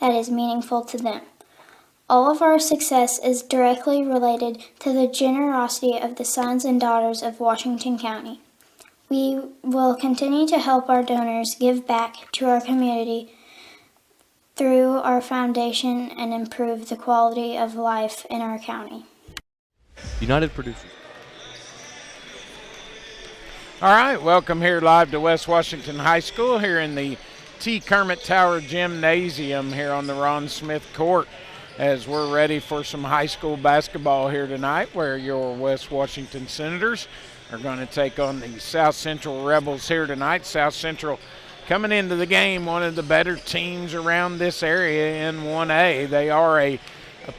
that is meaningful to them. All of our success is directly related to the generosity of the sons and daughters of Washington County. We will continue to help our donors give back to our community through our foundation and improve the quality of life in our county. United Producers. All right, welcome here live to West Washington High School here in the T. Kermit Tower Gymnasium here on the Ron Smith Court, as we're ready for some high school basketball here tonight, where your West Washington Senators are going to take on the South Central Rebels here tonight. South Central coming into the game, one of the better teams around this area in 1A. They are a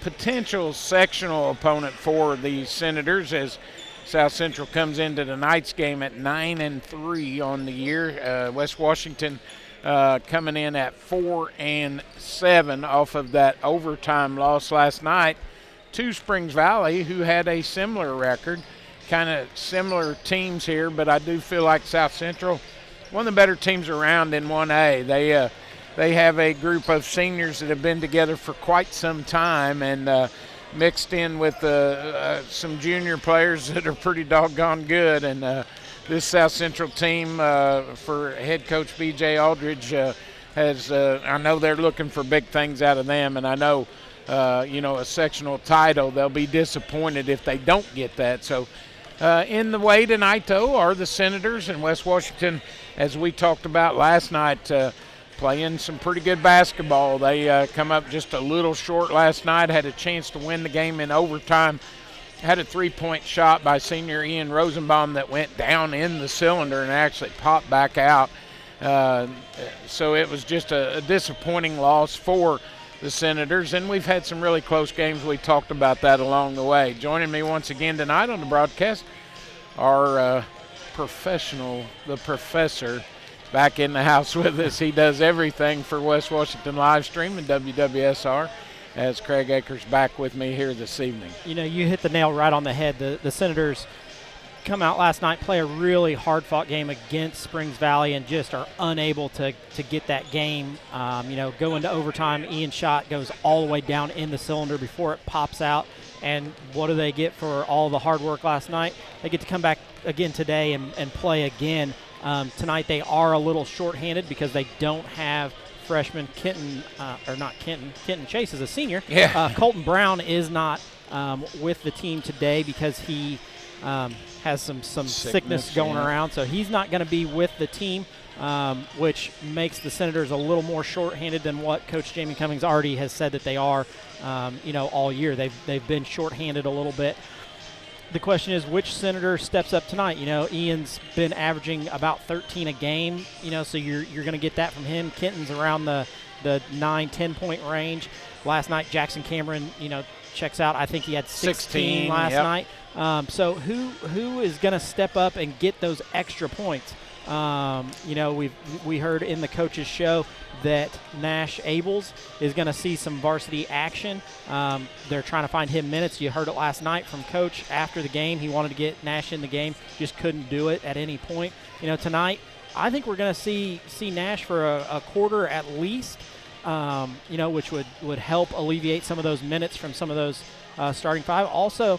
potential sectional opponent for the Senators, as South Central comes into tonight's game at 9-3 on the year. West Washington coming in at 4-7 off of that overtime loss last night to Springs Valley, who had a similar record. Kind of similar teams here, but I do feel like South Central, one of the better teams around in 1A. They have a group of seniors that have been together for quite some time, and mixed in with some junior players that are pretty doggone good. And this South Central team for head coach B.J. Aldridge I know they're looking for big things out of them, and I know, a sectional title, they'll be disappointed if they don't get that. So in the way tonight, though, are the Senators, and West Washington, as we talked about last night, playing some pretty good basketball. They come up just a little short last night, had a chance to win the game in overtime, had a three-point shot by senior Ian Rosenbaum that went down in the cylinder and actually popped back out. So it was just a disappointing loss for the Senators, and we've had some really close games. We talked about that along the way. Joining me once again tonight on the broadcast, our professional, the professor, back in the house with us. He does everything for West Washington Live Stream and WWSR, as Craig Akers back with me here this evening. You know, you hit the nail right on the head. The Senators come out last night, play a really hard-fought game against Springs Valley, and just are unable to get that game. Go into overtime. Ian's shot goes all the way down in the cylinder before it pops out. And what do they get for all the hard work last night? They get to come back again today and play again. Tonight they are a little shorthanded because they don't have freshman Kenton Chase is a senior. Yeah. Colton Brown is not with the team today because he has some sickness going around, so he's not going to be with the team, which makes the Senators a little more shorthanded than what Coach Jamie Cummings already has said that they are, all year. They've been shorthanded a little bit. The question is, which Senator steps up tonight? Ian's been averaging about 13 a game, so you're going to get that from him. Kenton's around the 9-10 point range. Last night, Jackson Cameron, checks out. I think he had 16 last night. So who is going to step up and get those extra points? We heard in the coach's show that Nash Abels is going to see some varsity action. They're trying to find him minutes. You heard it last night from Coach after the game. He wanted to get Nash in the game, just couldn't do it at any point. Tonight, I think we're going to see Nash for a quarter at least, which would help alleviate some of those minutes from some of those starting five. Also,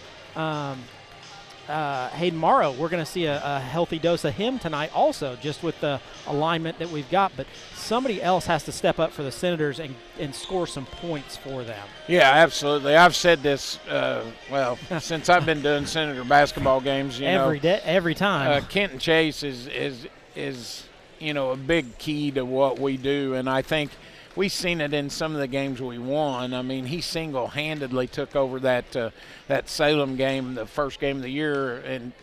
Hayden Morrow, we're going to see a healthy dose of him tonight also, just with the alignment that we've got. But somebody else has to step up for the Senators and score some points for them. Yeah, absolutely. I've said this, since I've been doing Senator basketball games, every time. Kenton Chase is a big key to what we do, and I think we've seen it in some of the games we won. I mean, he single-handedly took over that Salem game, the first game of the year, and,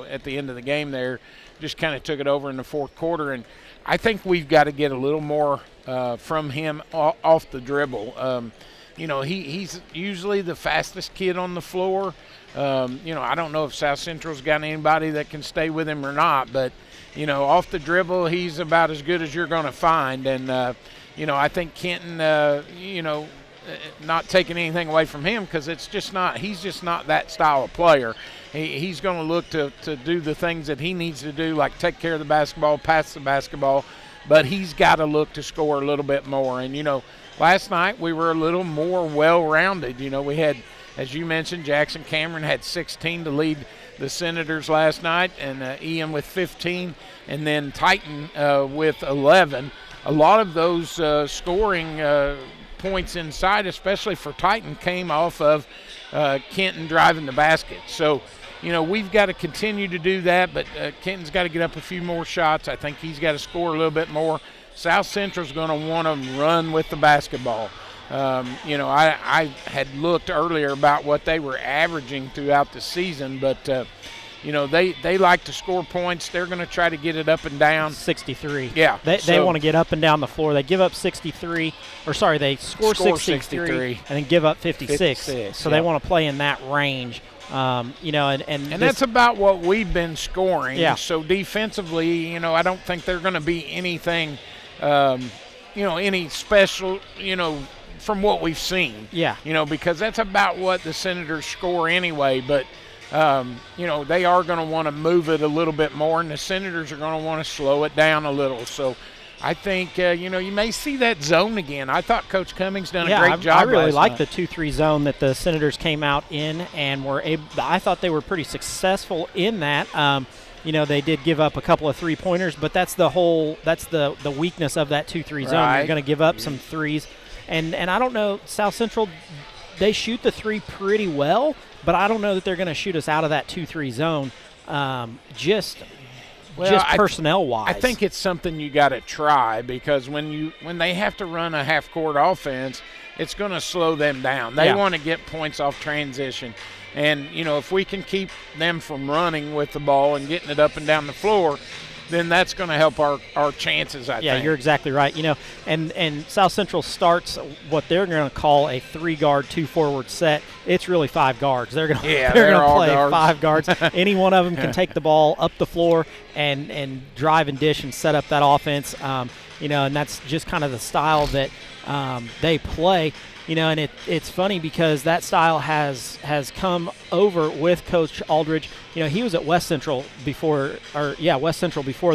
at the end of the game there, just kind of took it over in the fourth quarter. And I think we've got to get a little more from him off the dribble. He's usually the fastest kid on the floor. I don't know if South Central's got anybody that can stay with him or not, but, off the dribble, he's about as good as you're going to find. And, I think Kenton, not taking anything away from him, because he's just not that style of player. He's going to look to do the things that he needs to do, like take care of the basketball, pass the basketball, but he's got to look to score a little bit more. And, last night we were a little more well-rounded. You know, we had, as you mentioned, Jackson Cameron had 16 to lead the Senators last night, and Ian with 15, and then Titan with 11. A lot of those scoring points inside, especially for Titan, came off of Kenton driving the basket. So, you know, we've got to continue to do that, but Kenton's got to get up a few more shots. I think he's got to score a little bit more. South Central's going to want to run with the basketball. You know, I had looked earlier about what they were averaging throughout the season, but, you know, they like to score points. They're going to try to get it up and down. 63. Yeah. They want to get up and down the floor. They give up 63, or sorry, they score 63 and then give up 56. So they want to play in that range. You know, and that's about what we've been scoring. Yeah. So defensively, you know, I don't think they're going to be anything, you know, any special, you know, from what we've seen. Yeah. You know, because that's about what the Senators score anyway. But, you know, they are going to want to move it a little bit more, and the Senators are going to want to slow it down a little. So I think, you know, you may see that zone again. I thought Coach Cummings done a great job. I really like night. the 2-3 zone that the Senators came out in, and were able. I thought they were pretty successful in that. You know, they did give up a couple of three-pointers, but that's the weakness of that 2-3 zone. Right. You're going to give up some threes, and I don't know, South Central, they shoot the three pretty well, but I don't know that they're going to shoot us out of that 2-3 zone. Just personnel-wise. I think it's something you got to try, because when they have to run a half-court offense, it's going to slow them down. They want to get points off transition. And, you know, if we can keep them from running with the ball and getting it up and down the floor, then that's going to help our chances, I think. Yeah, you're exactly right. You know, and South Central starts what they're going to call a 3-guard, 2-forward set. It's really 5 guards. They're going to play guards. 5 guards. Any one of them can take the ball up the floor and drive and dish and set up that offense. You know, and that's just kind of the style that they play. You know, and it's funny because that style has come over with Coach Aldridge. You know, he was at West Central before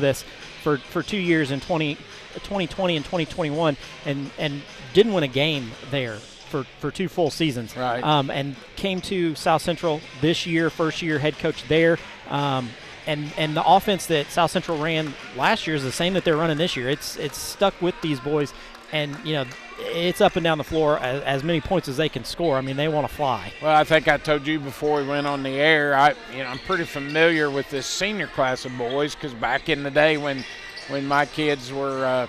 this for 2 years in 2020 and 2021, and didn't win a game there for 2 full seasons. Right. And came to South Central this year, first year head coach there. And the offense that South Central ran last year is the same that they're running this year. It's stuck with these boys, and you know, it's up and down the floor as many points as they can score. I mean, they want to fly. Well, I think I told you before we went on the air, I'm pretty familiar with this senior class of boys, because back in the day when my kids were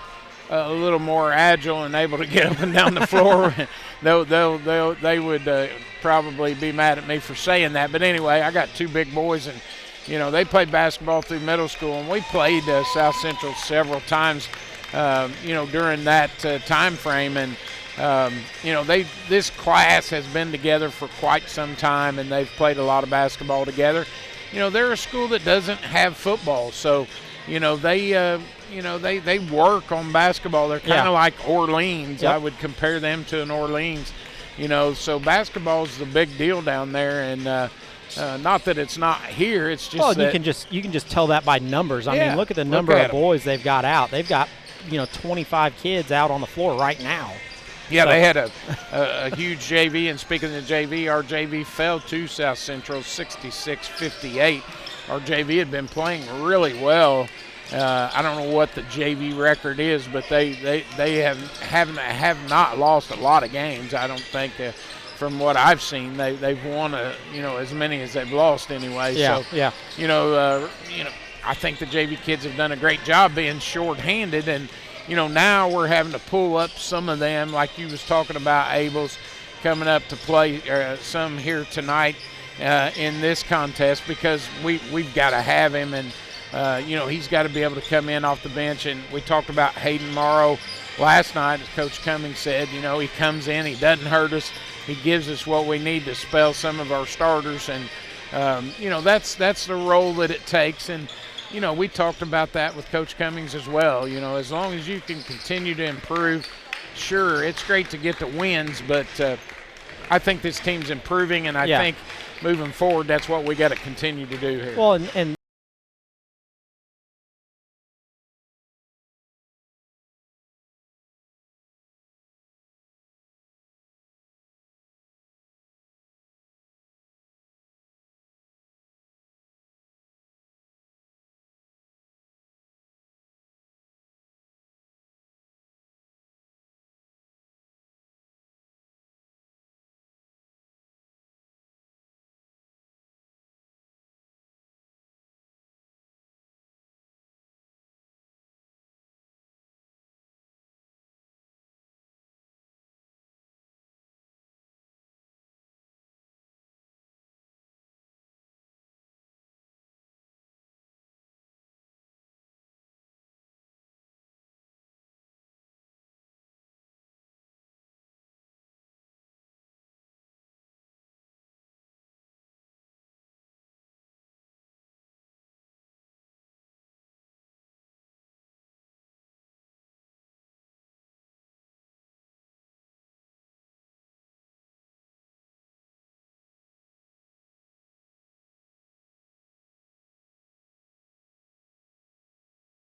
a little more agile and able to get up and down the floor, they would probably be mad at me for saying that. But anyway, I got 2 big boys, and you know, they played basketball through middle school, and we played South Central several times. You know, during that time frame, and you know, this class has been together for quite some time, and they've played a lot of basketball together. You know, they're a school that doesn't have football, so you know, they work on basketball. They're kind of like Orleans. Yep. I would compare them to an Orleans. You know, so basketball is the big deal down there, and not that it's not here. It's just that you can just tell that by numbers. I Yeah, mean, look at the number at of boys they've got out. They've got 25 kids out on the floor right now. Yeah, So- they had a huge JV, and speaking of JV, our JV fell to South Central 66-58. Our JV had been playing really well. I don't know what the JV record is, but they have not lost a lot of games. I don't think, from what I've seen, they've won as many as they've lost anyway. Yeah, so, yeah. I think the JV kids have done a great job being short-handed, and now we're having to pull up some of them, like you was talking about. Abel's coming up to play some here tonight in this contest, because we've got to have him, and he's got to be able to come in off the bench. And we talked about Hayden Morrow last night, as Coach Cummings said. He comes in, he doesn't hurt us, he gives us what we need to spell some of our starters, and that's the role that it takes. And we talked about that with Coach Cummings as well. As long as you can continue to improve, sure, it's great to get the wins, but I think this team's improving, and I think moving forward, that's what we got to continue to do here. Well, and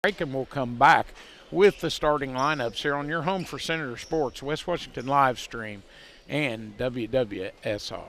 break, and we'll come back with the starting lineups here on your home for Senator Sports, West Washington live stream, and WWSR.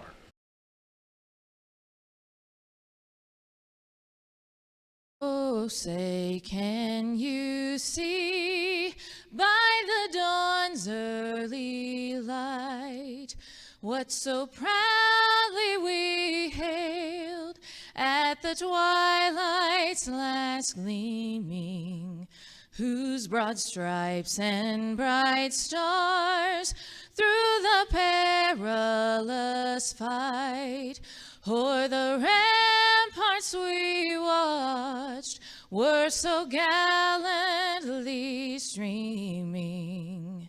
Oh, say, can you see by the dawn's early light what so proudly we hailed at the twilight's last gleaming, whose broad stripes and bright stars through the perilous fight o'er the ramparts we watched were so gallantly streaming,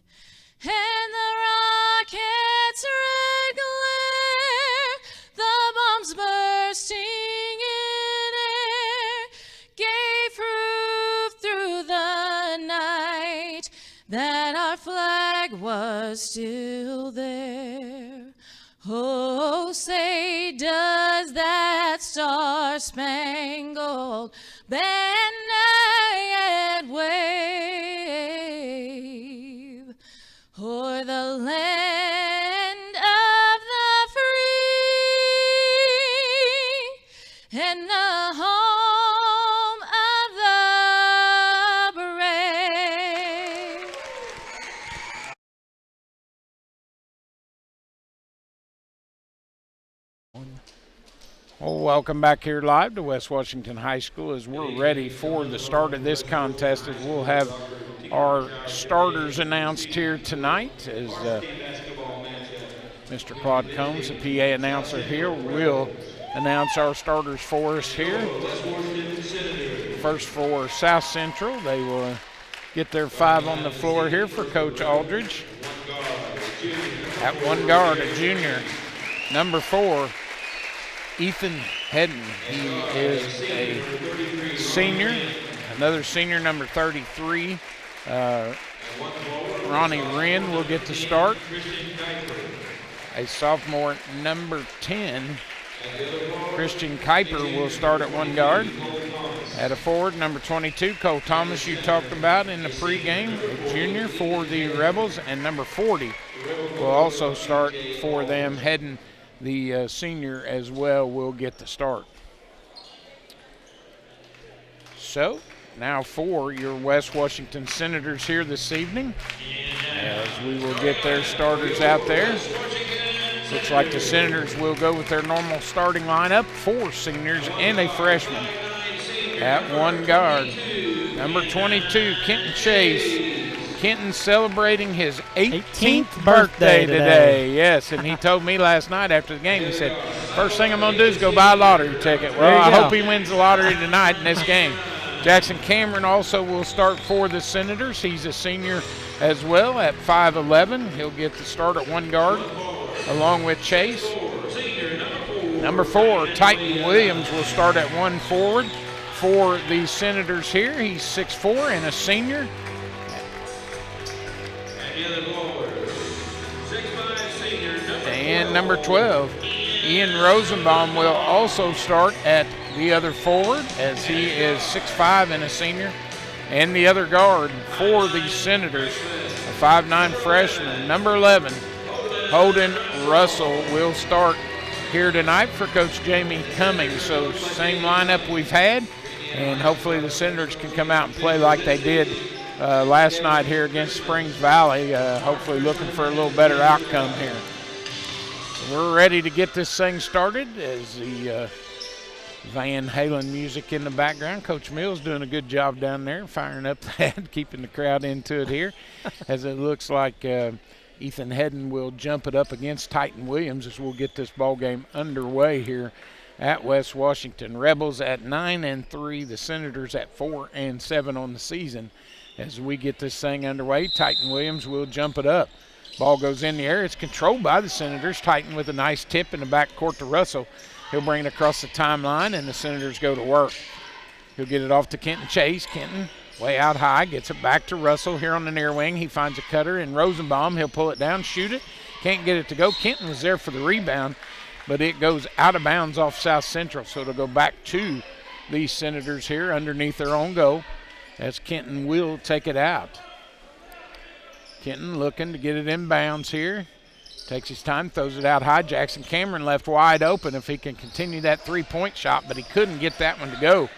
and the rocket's red glare, the bombs bursting in air, gave proof through the night that our flag was still there. Oh, say, does that star-spangled banner yet wave o'er the land of the free and the home of the brave? Well, welcome back here live to West Washington High School as we're ready for the start of this contest, as we'll have our starters announced here tonight, as Mr. Claude Combs, the PA announcer here, will announce our starters for us here. First for South Central, they will get their 5 on the floor here for Coach Aldridge. At one guard, a junior, number 4, Ethan Hedden. He is a senior. Another senior, number 33, Ronnie Wren will get the start. A sophomore, number 10, Christian Kuiper will start at one guard. At a forward, number 22, Cole Thomas, you talked about in the pregame, a junior for the Rebels, and number 40 will also start for them. Hedden, the senior as well, will get the start. So now for your West Washington Senators here this evening, as we will get their starters out there. Looks like the Senators will go with their normal starting lineup, 4 seniors and a freshman. At one guard, number 22, Kenton Chase. Kenton celebrating his 18th birthday today. Yes, and he told me last night after the game, he said, first thing I'm going to do is go buy a lottery ticket. Well, I hope he wins the lottery tonight in this game. Jackson Cameron also will start for the Senators. He's a senior as well at 5'11". He'll get the start at one guard along with Chase. Number 4, Titan Williams will start at one forward for the Senators here. He's 6'4" and a senior. And number 12, Ian Rosenbaum will also start at the other forward, as he is 6'5" and a senior. And the other guard for the Senators, a 5'9" freshman, number 11, Holden Russell, will start here tonight for Coach Jamie Cummings. So same lineup we've had, and hopefully the Senators can come out and play like they did last night here against Springs Valley, hopefully looking for a little better outcome here. So we're ready to get this thing started as the Van Halen music in the background. Coach Mills doing a good job down there, firing up that, keeping the crowd into it here, as it looks like Ethan Hedden will jump it up against Titan Williams as we'll get this ball game underway here at West Washington. Rebels at 9-3, the Senators at 4-7 on the season. As we get this thing underway, Titan Williams will jump it up. Ball goes in the air. It's controlled by the Senators. Titan with a nice tip in the backcourt to Russell. He'll bring it across the timeline, and the Senators go to work. He'll get it off to Kenton Chase. Kenton way out high, gets it back to Russell here on the near wing. He finds a cutter in Rosenbaum. He'll pull it down, shoot it. Can't get it to go. Kenton was there for the rebound, but it goes out of bounds off South Central, so it'll go back to the Senators here underneath their own goal. as Kenton will take it out. Kenton looking to get it in bounds here. Takes his time, throws it out high. Jackson Cameron left wide open if he can continue that three-point shot, but he couldn't get that one to go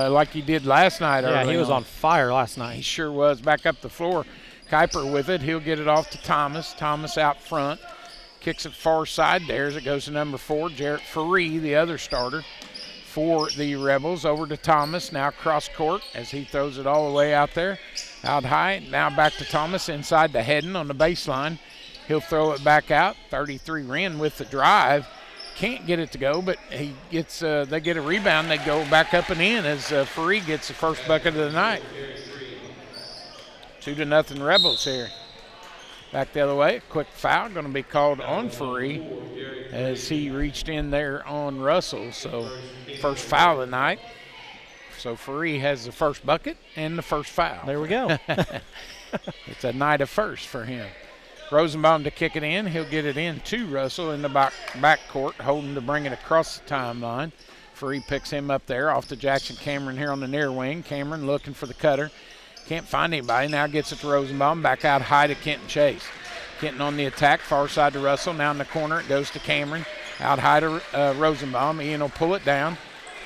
like he did last night. Yeah, he was on fire last He night. sure was. Back up the floor. Kuiper with it. He'll get it off to Thomas. Thomas out front. Kicks it far side there as it goes to number 4, Jarrett Faree, the other starter for the Rebels. Over to Thomas, now cross court as he throws it all the way out there. Out high, now back to Thomas inside the Hedden on the baseline. He'll throw it back out. 33 Wren with the drive. Can't get it to go, but he gets. They get a rebound. They go back up and in as Faree gets the first bucket of the night. 2-0 Rebels here. Back the other way. A quick foul going to be called on Faree as he reached in there on Russell. So first foul of the night. So Faree has the first bucket and the first foul. There we go. It's a night of first for him. Rosenbaum to kick it in. He'll get it in to Russell in the back court, holding to bring it across the timeline. Faree picks him up there off to Jackson Cameron here on the near wing. Cameron looking for the cutter. Can't find anybody. Now gets it to Rosenbaum. Back out high to Kenton Chase. Kenton on the attack. Far side to Russell. Now in the corner it goes to Cameron. Out high to Rosenbaum. Ian will pull it down.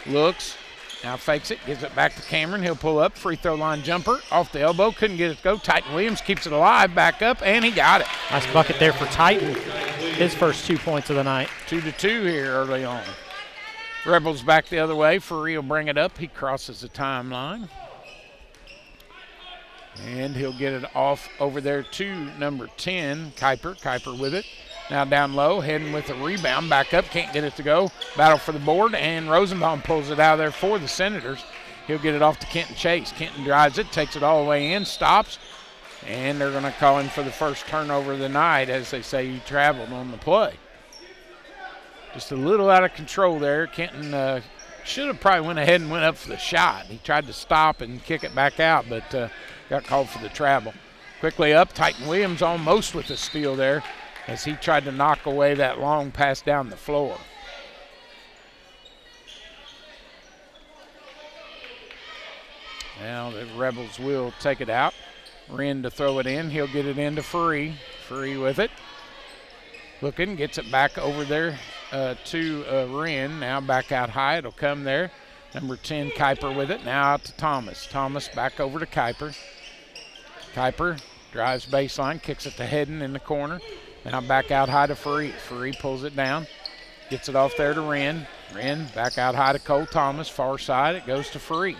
Looks. Now fakes it. Gives it back to Cameron. He'll pull up. Free throw line jumper. Off the elbow. Couldn't get it to go. Titan Williams keeps it alive. Back up. And he got it. Nice bucket there for Titan. His first 2 points of the night. 2-2 here early on. Rebels back the other way. Faree will bring it up. He crosses the timeline. And he'll get it off over there to number 10, Kuiper. Kuiper with it. Now down low, heading with a rebound. Back up, can't get it to go. Battle for the board, and Rosenbaum pulls it out of there for the Senators. He'll get it off to Kenton Chase. Kenton drives it, takes it all the way in, stops. And they're going to call him for the first turnover of the night, as they say he traveled on the play. Just a little out of control there. Kenton should have probably went ahead and went up for the shot. He tried to stop and kick it back out, but got called for the travel. Quickly up, Titan Williams almost with a steal there as he tried to knock away that long pass down the floor. Now the Rebels will take it out. Wren to throw it in. He'll get it into Faree. Faree with it. Looking, gets it back over there to Wren. Now back out high. It'll come there. Number 10, Kuiper with it. Now out to Thomas. Thomas back over to Kuiper. Kuiper drives baseline, kicks it to Hedden in the corner. Now back out high to Faree. Faree pulls it down, gets it off there to Wren. Wren back out high to Cole Thomas. Far side, it goes to Faree.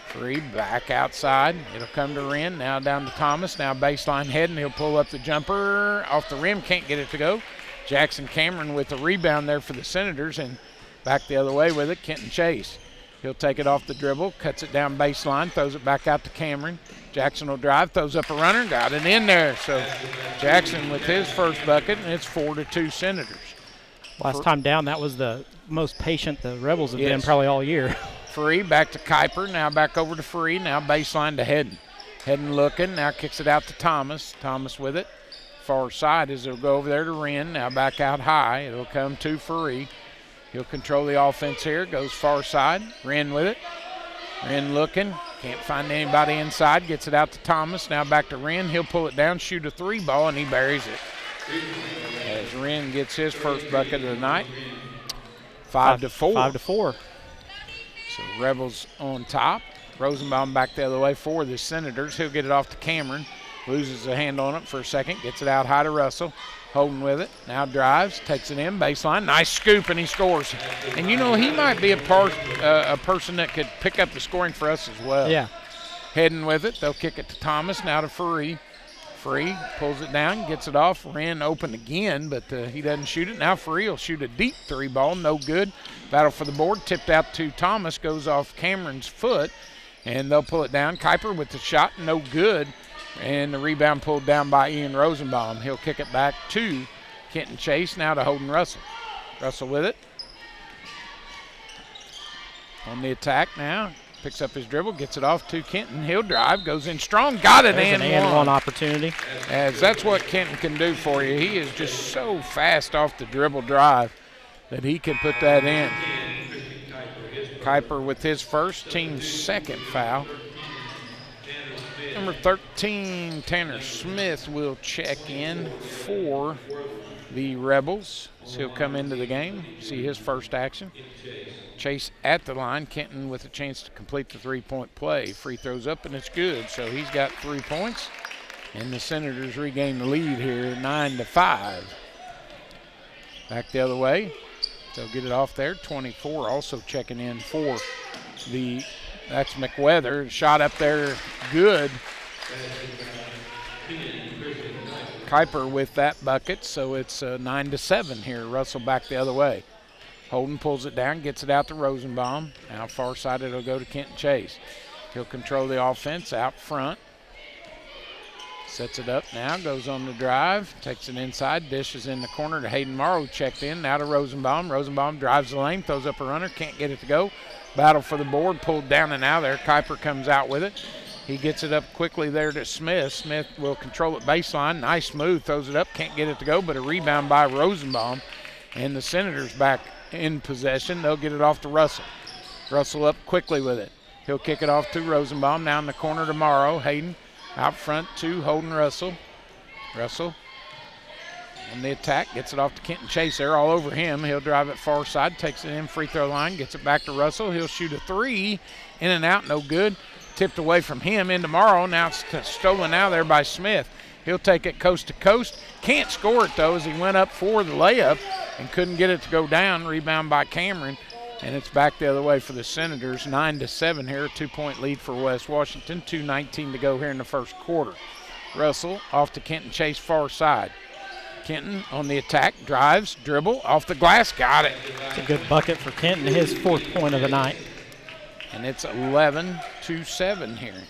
Faree back outside. It'll come to Wren. Now down to Thomas. Now baseline Hedden. He'll pull up the jumper off the rim. Can't get it to go. Jackson Cameron with the rebound there for the Senators, and back the other way with it, Kenton Chase. He'll take it off the dribble, cuts it down baseline, throws it back out to Cameron. Jackson will drive, throws up a runner, got it in there. So Jackson with his first bucket, and it's 4-2 Senators. Last time down, that was the most patient the Rebels have been Yes. probably all year. Faree back to Kuiper, now back over to Faree, now baseline to Hedden. Hedden looking, now kicks it out to Thomas. Thomas with it. Far side as it'll go over there to Wren, now back out high. It'll come to Faree. He'll control the offense here, goes far side. Wren with it. Wren looking, can't find anybody inside, gets it out to Thomas. Now back to Wren, he'll pull it down, shoot a 3 ball, and he buries it. As Wren gets his first bucket of the night. 5-4. 5-4. So Rebels on top. Rosenbaum back the other way for the Senators. He'll get it off to Cameron. Loses a hand on it for a second. Gets it out high to Russell. Holden with it. Now drives. Takes it in. Baseline. Nice scoop, and he scores. And, you know, he might be a person that could pick up the scoring for us as well. Yeah. Heading with it. They'll kick it to Thomas. Now to Faree. Faree pulls it down. Gets it off. Wren open again, but he doesn't shoot it. Now Faree will shoot a deep 3 ball. No good. Battle for the board. Tipped out to Thomas. Goes off Cameron's foot. And they'll pull it down. Kuiper with the shot. No good. And the rebound pulled down by Ian Rosenbaum. He'll kick it back to Kenton Chase. Now to Holden Russell. Russell with it. On the attack now. Picks up his dribble. Gets it off to Kenton. He'll drive. Goes in strong. Got it. There's an and one opportunity. As that's what Kenton can do for you. He is just so fast off the dribble drive that he can put that in. Kuiper with his first, team's second foul. Number 13, Tanner Smith will check in for the Rebels. So he'll come into the game, see his first action. Chase at the line. Kenton with a chance to complete the three-point play. Free throws up, and it's good. So he's got 3 points. And the Senators regain the lead here, 9-5. Back the other way. They'll get it off there. 24 also checking in for that's McWeather. Shot up there, good. Kuiper with that bucket, so it's 9-7 here. Russell back the other way. Holden pulls it down, gets it out to Rosenbaum. Now far side it'll go to Kenton Chase. He'll control the offense out front. Sets it up now, goes on the drive, takes it inside, dishes in the corner to Hayden Morrow, checked in, now to Rosenbaum. Rosenbaum drives the lane, throws up a runner, can't get it to go. Battle for the board, pulled down and out there. Kuiper comes out with it. He gets it up quickly there to Smith. Smith will control it baseline, nice move, throws it up, can't get it to go, but a rebound by Rosenbaum. And the Senators back in possession. They'll get it off to Russell. Russell up quickly with it. He'll kick it off to Rosenbaum, now in the corner to Morrow. Hayden out front to Holden Russell. Russell on the attack, gets it off to Kenton Chase. They're all over him. He'll drive it far side, takes it in free throw line, gets it back to Russell. He'll shoot a three, in and out, no good. Tipped away from him into Morrow. Now it's stolen out there by Smith. He'll take it coast to coast. Can't score it though, as he went up for the layup and couldn't get it to go down. Rebound by Cameron. And it's back the other way for the Senators, 9-7 here, a 2-point lead for West Washington, 2:19 to go here in the first quarter. Russell off to Kenton Chase far side. Kenton on the attack, drives, dribble, off the glass, got it. It's a good bucket for Kenton, his 4th point of the night. And it's 11-7 here.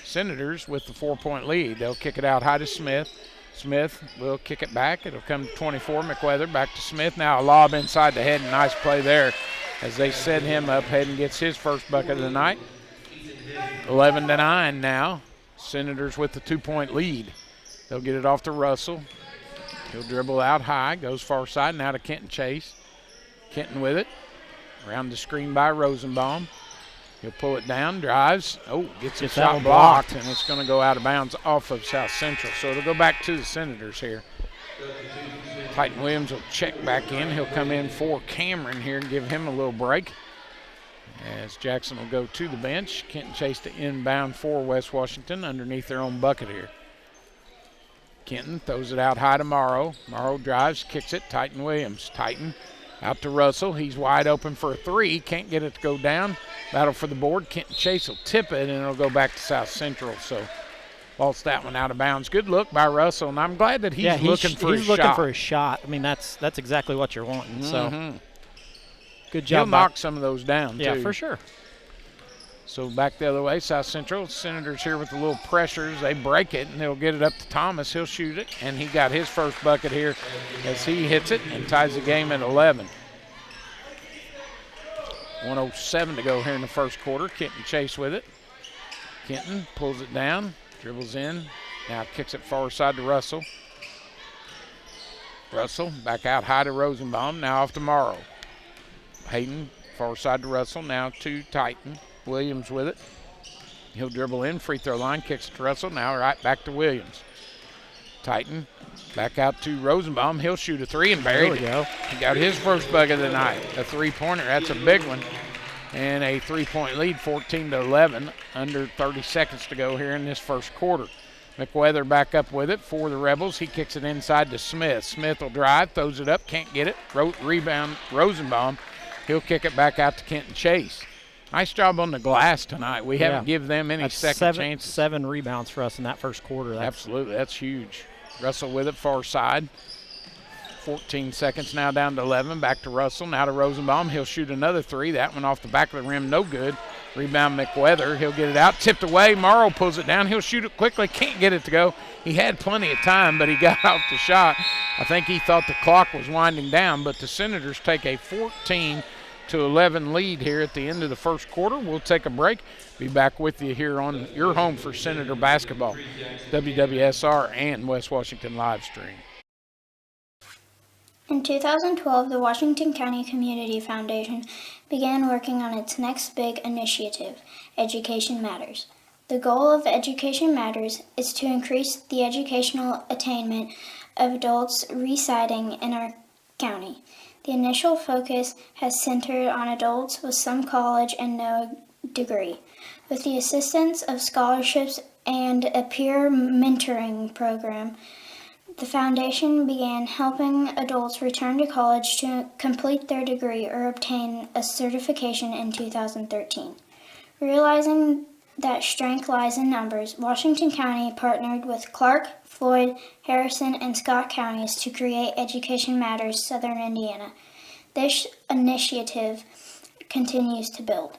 Senators with the 4-point lead. They'll kick it out high to Smith. Smith will kick it back. It'll come to 24. McWeather back to Smith. Now a lob inside the head. Nice play there as they set him up. Hayden gets his first bucket of the night. 11-9 now. Senators with the 2-point lead. They'll get it off to Russell. He'll dribble out high. Goes far side. Now to Kenton Chase. Kenton with it. Around the screen by Rosenbaum. He'll pull it down, drives. Oh, gets a shot blocked, and it's going to go out of bounds off of South Central. So it'll go back to the Senators here. Titan Williams will check back in. He'll come in for Cameron here and give him a little break. As Jackson will go to the bench. Kenton Chase to inbound for West Washington underneath their own bucket here. Kenton throws it out high to Morrow. Morrow drives, kicks it. Titan Williams. Titan out to Russell. He's wide open for a three. Can't get it to go down. Battle for the board. Kenton Chase will tip it, and it'll go back to South Central. So lost that one out of bounds. Good look by Russell, and I'm glad that he's looking for a shot. I mean, that's exactly what you're wanting. So good job. He'll knock some of those down, yeah, too. for sure. So back the other way, South Central. Senators here with a little pressures. They break it, and they'll get it up to Thomas. He'll shoot it, and he got his first bucket here as he hits it and ties the game at 11. 1:07 to go here in the first quarter. Kenton Chase with it. Kenton pulls it down, dribbles in, now kicks it far side to Russell. Russell back out high to Rosenbaum, now off to Morrow. Hayden far side to Russell, now to Titan. Williams with it. He'll dribble in, free throw line, kicks it to Russell, now right back to Williams. Titan back out to Rosenbaum. He'll shoot a three and buried it. There we go. He got his first bucket of the night, a three-pointer. That's a big one. And a 3-point lead, 14-11, under 30 seconds to go here in this first quarter. McWeather back up with it for the Rebels. He kicks it inside to Smith. Smith will drive, throws it up, can't get it. Rebound Rosenbaum. He'll kick it back out to Kenton Chase. Nice job on the glass tonight. We haven't given them any second chances. 7 rebounds for us in that first quarter. Absolutely, that's huge. Russell with it, far side. 14 seconds now down to 11. Back to Russell, now to Rosenbaum. He'll shoot another three. That one off the back of the rim, no good. Rebound McWeather. He'll get it out, tipped away. Morrow pulls it down. He'll shoot it quickly, can't get it to go. He had plenty of time, but he got off the shot. I think he thought the clock was winding down, but the Senators take a 14-11 lead here at the end of the first quarter. We'll take a break. Be back with you here on your home for Senator basketball, WWSR and West Washington live stream. In 2012, the Washington County Community Foundation began working on its next big initiative, Education Matters. The goal of Education Matters is to increase the educational attainment of adults residing in our county. The initial focus has centered on adults with some college and no degree. With the assistance of scholarships and a peer mentoring program, the foundation began helping adults return to college to complete their degree or obtain a certification in 2013. Realizing that strength lies in numbers, Washington County partnered with Clark, Floyd, Harrison, and Scott counties to create Education Matters Southern Indiana. This initiative continues to build.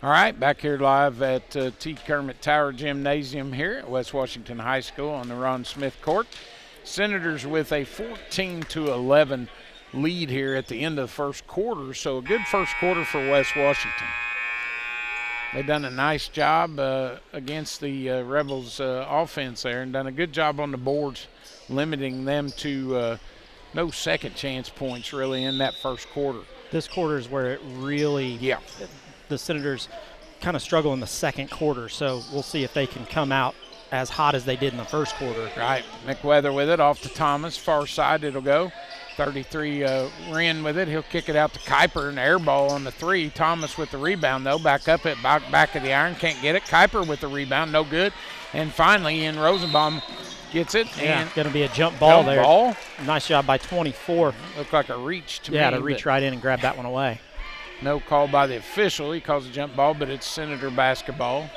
All right, back here live at T. Kermit Tower Gymnasium here at West Washington High School on the Ron Smith Court. Senators with a 14-11 lead here at the end of the first quarter, so a good first quarter for West Washington. They've done a nice job against the Rebels offense there and done a good job on the boards, limiting them to no second chance points really in that first quarter. This quarter is where it really, the Senators kind of struggle in the second quarter, so we'll see if they can come out as hot as they did in the first quarter. Right, McWeather with it off to Thomas, far side it'll go. 33 Wren with it. He'll kick it out to Kuiper, an air ball on the 3. Thomas with the rebound, though. Back up at back of the iron. Can't get it. Kuiper with the rebound. No good. And finally, Ian Rosenbaum gets it. Yeah, and going to be a jump ball there. Ball. Nice job by 24. Looked like a reach to me. Yeah, to reach right in and grab that one away. No call by the official. He calls a jump ball, but it's Senator basketball.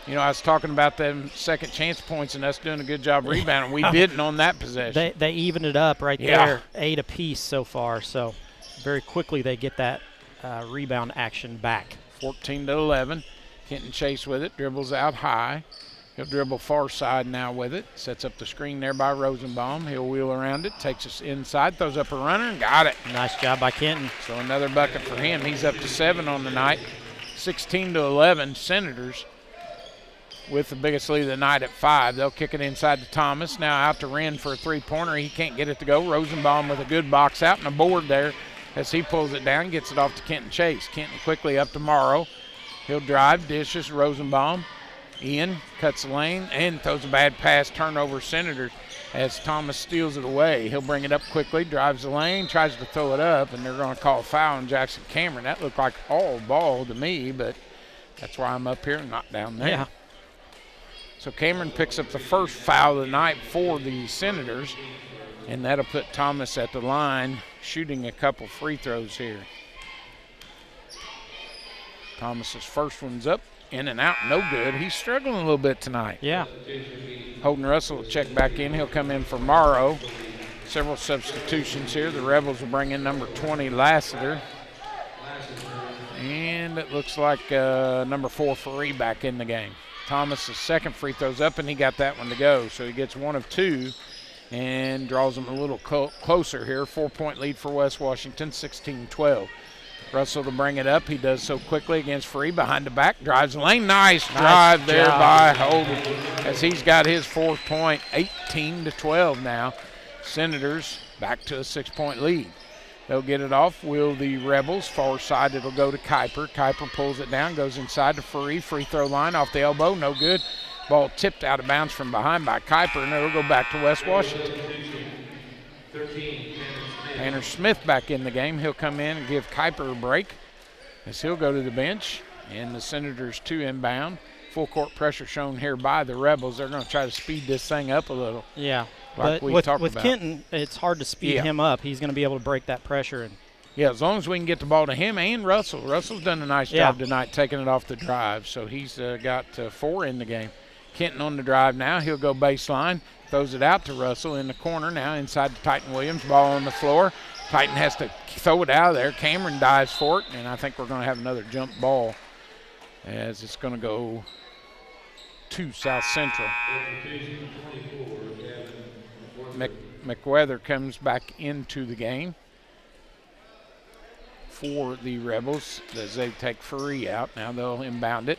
You know, I was talking about them second chance points and us doing a good job rebounding. We didn't on that possession. They evened it up right there, 8 apiece so far. So very quickly they get that rebound action back. 14-11. Kenton Chase with it, dribbles out high. He'll dribble far side now with it. Sets up the screen there by Rosenbaum. He'll wheel around it, takes us inside, throws up a runner, and got it. Nice job by Kenton. So another bucket for him. He's up to 7 on the night. 16-11, Senators with the biggest lead of the night at 5. They'll kick it inside to Thomas. Now out to Wren for a three-pointer. He can't get it to go. Rosenbaum with a good box out and a board there as he pulls it down, gets it off to Kenton Chase. Kenton quickly up to Morrow. He'll drive, dishes Rosenbaum. Ian cuts the lane and throws a bad pass, turnover Senators as Thomas steals it away. He'll bring it up quickly, drives the lane, tries to throw it up, and they're going to call a foul on Jackson Cameron. That looked like all ball to me, but that's why I'm up here and not down there. Yeah. So Cameron picks up the first foul of the night for the Senators, and that'll put Thomas at the line shooting a couple free throws here. Thomas's first one's up, in and out, no good. He's struggling a little bit tonight. Yeah. Holden Russell will check back in. He'll come in for Morrow. Several substitutions here. The Rebels will bring in number 20, Lassiter. And it looks like number 4, Faree back in the game. Thomas's second free throw's up, and he got that one to go. So he gets 1 of 2 and draws them a little closer here. 4-point lead for West Washington, 16-12. Russell to bring it up. He does so quickly against Faree. Behind the back, drives the lane. Nice drive there by Holden as he's got his 4th point, 18-12 now. Senators back to a 6-point lead. They'll get it off. Will the Rebels? Far side, it'll go to Kuiper. Kuiper pulls it down, goes inside to Faree. Free throw line off the elbow, no good. Ball tipped out of bounds from behind by Kuiper, and it'll go back to West Washington. Tanner Smith back in the game. He'll come in and give Kuiper a break as he'll go to the bench. And the Senators 2 inbound. Full court pressure shown here by the Rebels. They're going to try to speed this thing up a little. Yeah. Like but with Kenton, it's hard to speed him up. He's going to be able to break that pressure. And yeah, as long as we can get the ball to him and Russell. Russell's done a nice job tonight taking it off the drive. So he's got 4 in the game. Kenton on the drive now. He'll go baseline. Throws it out to Russell in the corner now inside to Titan Williams. Ball on the floor. Titan has to throw it out of there. Cameron dives for it, and I think we're going to have another jump ball as it's going to go to South Central. McWeather comes back into the game for the Rebels as they take Faree out. Now they'll inbound it.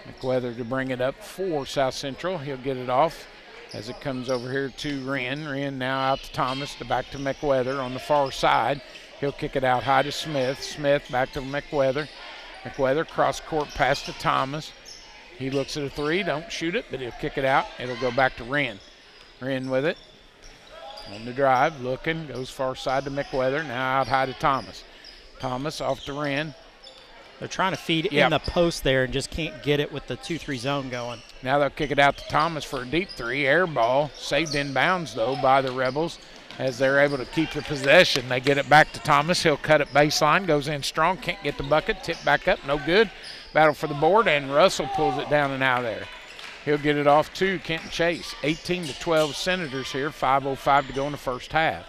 McWeather to bring it up for South Central. He'll get it off as it comes over here to Wren. Wren now out to Thomas, back to McWeather on the far side. He'll kick it out high to Smith. Smith back to McWeather. McWeather cross court pass to Thomas. He looks at a three, don't shoot it, but he'll kick it out. It'll go back to Wren. Wren with it. On the drive, looking, goes far side to McWeather. Now out high to Thomas. Thomas off to Wren. They're trying to feed in the post there and just can't get it with the 2-3 zone going. Now they'll kick it out to Thomas for a deep three. Air ball, saved in bounds, though, by the Rebels as they're able to keep the possession. They get it back to Thomas. He'll cut it baseline, goes in strong, can't get the bucket, tip back up, no good. Battle for the board, and Russell pulls it down and out of there. He'll get it off to Kenton Chase. 18-12 Senators here, 5:05 to go in the first half.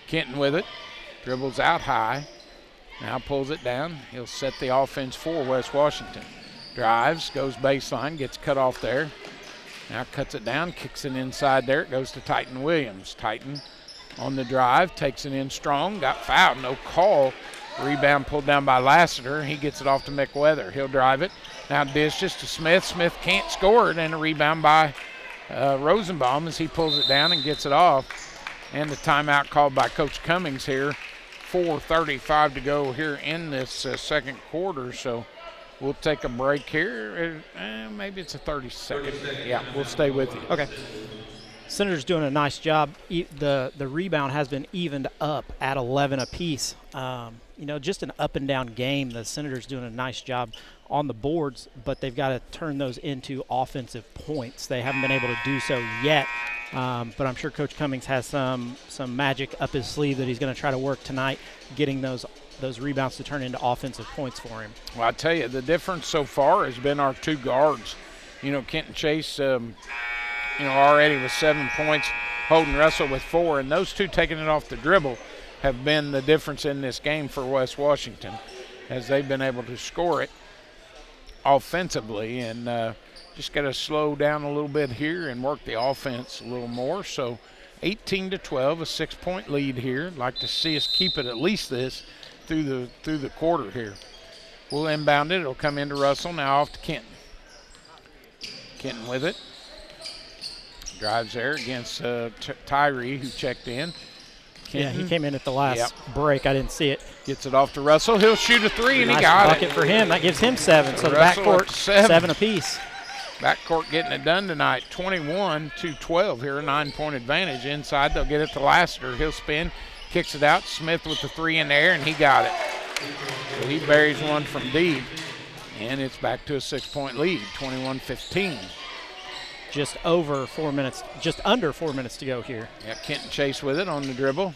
Kenton with it, dribbles out high, now pulls it down. He'll set the offense for West Washington. Drives, goes baseline, gets cut off there. Now cuts it down, kicks it inside there. It goes to Titan Williams. Titan on the drive, takes it in strong, got fouled, no call. Rebound pulled down by Lassiter. He gets it off to McWeather. He'll drive it. Now dishes to Smith. Smith can't score it, and a rebound by Rosenbaum as he pulls it down and gets it off. And the timeout called by Coach Cummings here. 4:35 to go here in this second quarter, so we'll take a break here. Maybe it's a 30-second. Yeah, we'll stay with you. Okay. Senators doing a nice job. The rebound has been evened up at 11 apiece. Just an up and down game. The Senators doing a nice job on the boards, but they've got to turn those into offensive points. They haven't been able to do so yet, but I'm sure Coach Cummings has some magic up his sleeve that he's going to try to work tonight, getting those rebounds to turn into offensive points for him. Well, I tell you, the difference so far has been our two guards. Kenton Chase, already with 7 points, Holden Russell with 4, and those two taking it off the dribble have been the difference in this game for West Washington as they've been able to score it offensively, and just got to slow down a little bit here and work the offense a little more. So 18-12, a 6-point lead here. Like to see us keep it at least this through the quarter here. We'll inbound it. It'll come into Russell. Now off to Kenton. Kenton with it. Drives there against Tyree, who checked in. Kenton. Yeah, he came in at the last break. I didn't see it. Gets it off to Russell. He'll shoot a three, and nice he got it. Bucket for him. That gives him 7. So Russell the backcourt, 7 apiece. Backcourt getting it done tonight. 21-12 here, a 9-point advantage. Inside, they'll get it to Lassiter. He'll spin, kicks it out. Smith with the 3 in the air, and he got it. So he buries one from deep, and it's back to a 6-point lead, 21-15. Just under 4 minutes to go here. Yeah, Kenton Chase with it on the dribble.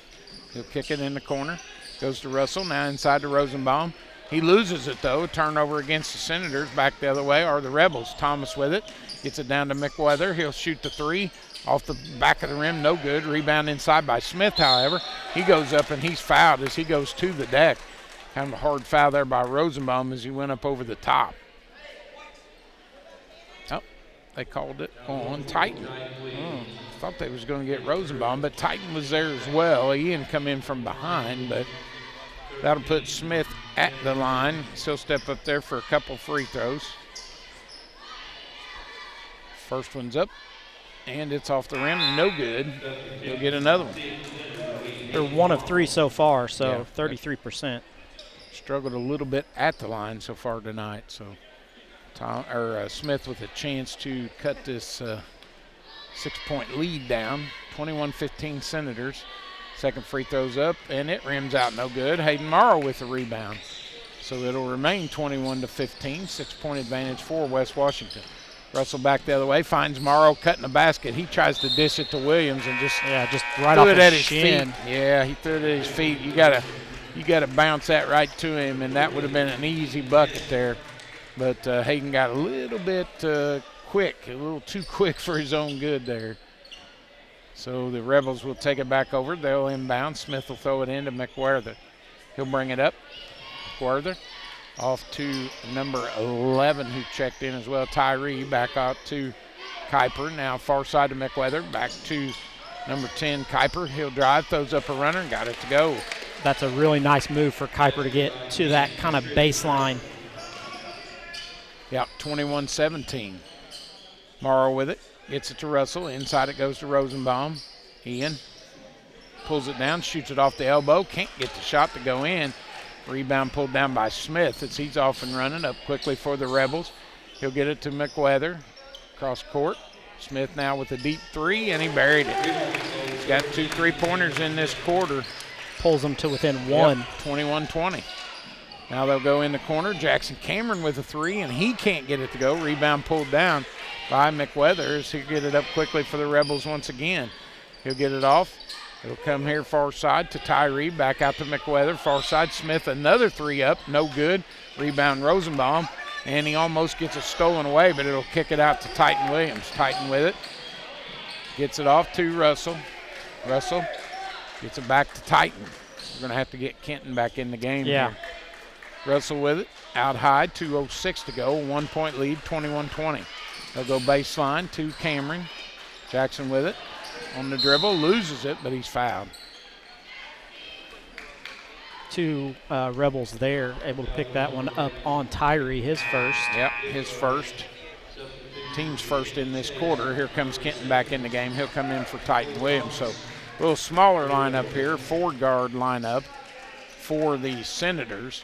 He'll kick it in the corner. Goes to Russell, now inside to Rosenbaum. He loses it, though. Turnover against the Senators. Back the other way are the Rebels. Thomas with it. Gets it down to McWeather. He'll shoot the 3 off the back of the rim. No good. Rebound inside by Smith, however. He goes up, and he's fouled as he goes to the deck. Kind of a hard foul there by Rosenbaum as he went up over the top. They called it on Titan. Thought they was going to get Rosenbaum, but Titan was there as well. Ian come in from behind, but that'll put Smith at the line. He'll step up there for a couple free throws. First one's up, and it's off the rim. No good. He'll get another one. They're 1 of 3 so far, so 33%. Struggled a little bit at the line so far tonight, so Smith with a chance to cut this 6-point lead down. 21-15 Senators. Second free throw's up, and it rims out no good. Hayden Morrow with the rebound. So it'll remain 21-15, 6-point advantage for West Washington. Russell back the other way, finds Morrow cutting the basket. He tries to dish it to Williams and just right threw off it at his shin. feet. Yeah, he threw it at his feet. You gotta bounce that right to him, and that would have been an easy bucket there. But Hayden got a little bit quick, a little too quick for his own good there. So the Rebels will take it back over. They'll inbound. Smith will throw it into McWeather. He'll bring it up. McWeather off to number 11 who checked in as well. Tyree back out to Kuiper. Now far side to McWeather. Back to number 10, Kuiper. He'll drive, throws up a runner, and got it to go. That's a really nice move for Kuiper to get to that kind of baseline. Yeah, 21-17. Morrow with it. Gets it to Russell. Inside it goes to Rosenbaum. Ian pulls it down, shoots it off the elbow. Can't get the shot to go in. Rebound pulled down by Smith as he's off and running up quickly for the Rebels. He'll get it to McWeather. Cross court. Smith now with a deep three, and he buried it. He's got 2 3-pointers in this quarter. Pulls them to within one. 21-20. Now they'll go in the corner. Jackson Cameron with a 3, and he can't get it to go. Rebound pulled down by McWeather as he'll get it up quickly for the Rebels once again. He'll get it off. It'll come here far side to Tyree. Back out to McWeather. Far side, Smith another 3 up. No good. Rebound Rosenbaum. And he almost gets it stolen away, but it'll kick it out to Titan Williams. Titan with it. Gets it off to Russell. Russell gets it back to Titan. We're going to have to get Kenton back in the game here. Russell with it. Out high, 2:06 to go. 1-point lead, 21-20. They'll go baseline to Cameron. Jackson with it. On the dribble, loses it, but he's fouled. 2 Rebels there, able to pick that one up on Tyree, his first. Yep, his first. Team's first in this quarter. Here comes Kenton back in the game. He'll come in for Titan Williams. So a little smaller lineup here, 4-guard lineup for the Senators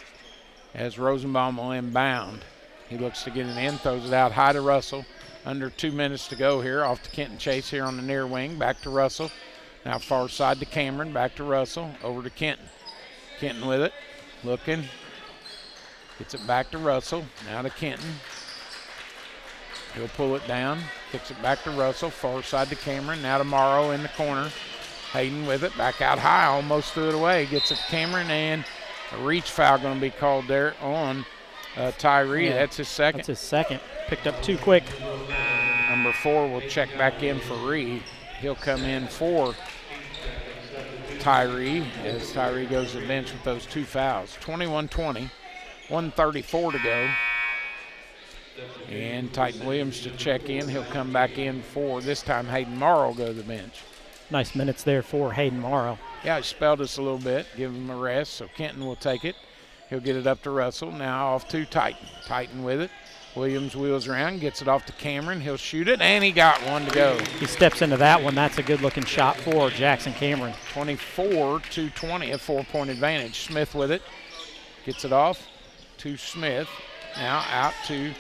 as Rosenbaum will inbound. He looks to get it in, throws it out high to Russell. Under 2 minutes to go here. Off to Kenton Chase here on the near wing. Back to Russell. Now far side to Cameron. Back to Russell. Over to Kenton. Kenton with it. Looking. Gets it back to Russell. Now to Kenton. He'll pull it down. Kicks it back to Russell. Far side to Cameron. Now to Morrow in the corner. Hayden with it. Back out high. Almost threw it away. Gets it to Cameron. And a reach foul going to be called there on Tyree. That's his second. That's his second. Picked up too quick. Number 4 will check back in for Reed. He'll come in for Tyree as Tyree goes to the bench with those 2 fouls. 21-20, 1:34 to go. And Titan Williams to check in. He'll come back in for, this time, Hayden Morrow will go to the bench. Nice minutes there for Hayden Morrow. Yeah, he spelled us a little bit, give him a rest, so Kenton will take it. He'll get it up to Russell. Now off to Titan. Titan with it. Williams wheels around, gets it off to Cameron. He'll shoot it, and he got one to go. He steps into that one. That's a good-looking shot for Jackson Cameron. 24-20, a 4-point advantage. Smith with it. Gets it off to Smith. Now out to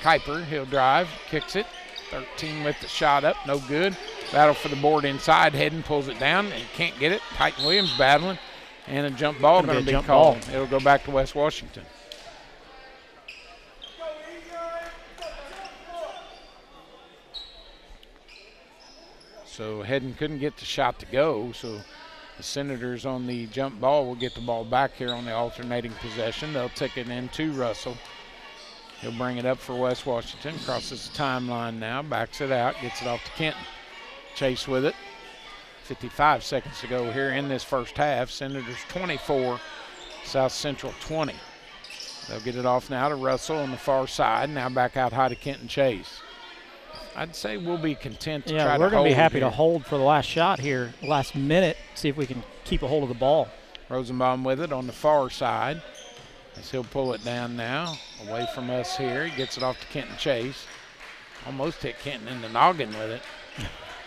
Kuiper. He'll drive, kicks it. 13 with the shot up, no good. Battle for the board inside. Hedden pulls it down and can't get it. Titan Williams battling. And a jump ball going to be called. It'll go back to West Washington. So Hedden couldn't get the shot to go, so the Senators on the jump ball will get the ball back here on the alternating possession. They'll take it in to Russell. He'll bring it up for West Washington. Crosses the timeline now, backs it out, gets it off to Kenton. Chase with it. 55 seconds to go here in this first half. Senators 24, South Central 20. They'll get it off now to Russell on the far side. Now back out high to Kenton Chase. I'd say we'll be content to try to hold. Yeah, we're going to be happy to hold for the last shot here, last minute, see if we can keep a hold of the ball. Rosenbaum with it on the far side as he'll pull it down now, away from us here. He gets it off to Kenton Chase. Almost hit Kenton in the noggin with it.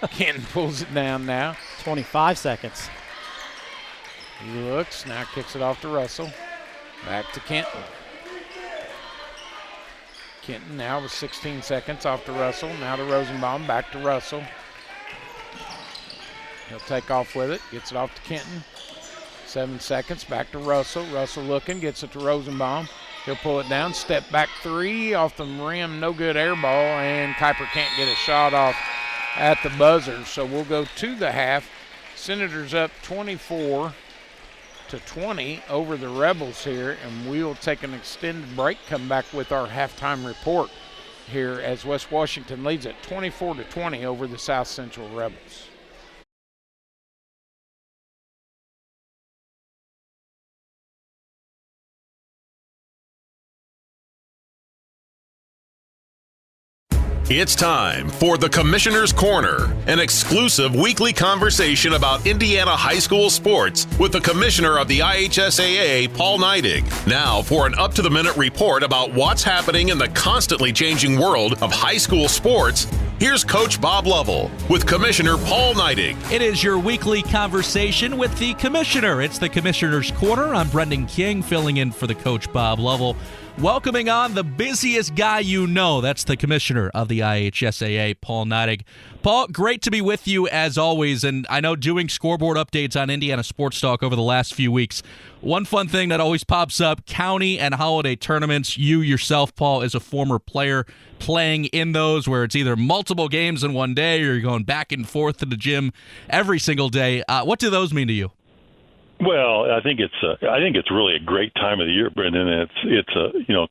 Kenton pulls it down now. 25 seconds. He looks, now kicks it off to Russell. Back to Kenton. Kenton now with 16 seconds off to Russell. Now to Rosenbaum, back to Russell. He'll take off with it, gets it off to Kenton. 7 seconds, back to Russell. Russell looking, gets it to Rosenbaum. He'll pull it down, step back 3 off the rim, no good air ball, and Kuiper can't get a shot off at the buzzer. So we'll go to the half. Senators up 24-20 over the Rebels here, and we'll take an extended break, come back with our halftime report here as West Washington leads at 24-20 over the South Central Rebels. It's time for the Commissioner's Corner, an exclusive weekly conversation about Indiana high school sports with the Commissioner of the IHSAA, Paul Neidig. Now for an up-to-the-minute report about what's happening in the constantly changing world of high school sports, here's Coach Bob Lovell with Commissioner Paul Neidig. It is your weekly conversation with the Commissioner. It's the Commissioner's Corner. I'm Brendan King, filling in for the Coach Bob Lovell. welcoming on the busiest guy you know. That's the commissioner of the IHSAA, Paul Neidig. Paul, great to be with you as always, and I know doing scoreboard updates on Indiana Sports Talk over the last few weeks, one fun thing that always pops up, county and holiday tournaments. You yourself, Paul, as a former player playing in those where it's either multiple games in one day or you're going back and forth to the gym every single day. What do those mean to you? Well, I think it's really a great time of the year, Brendan.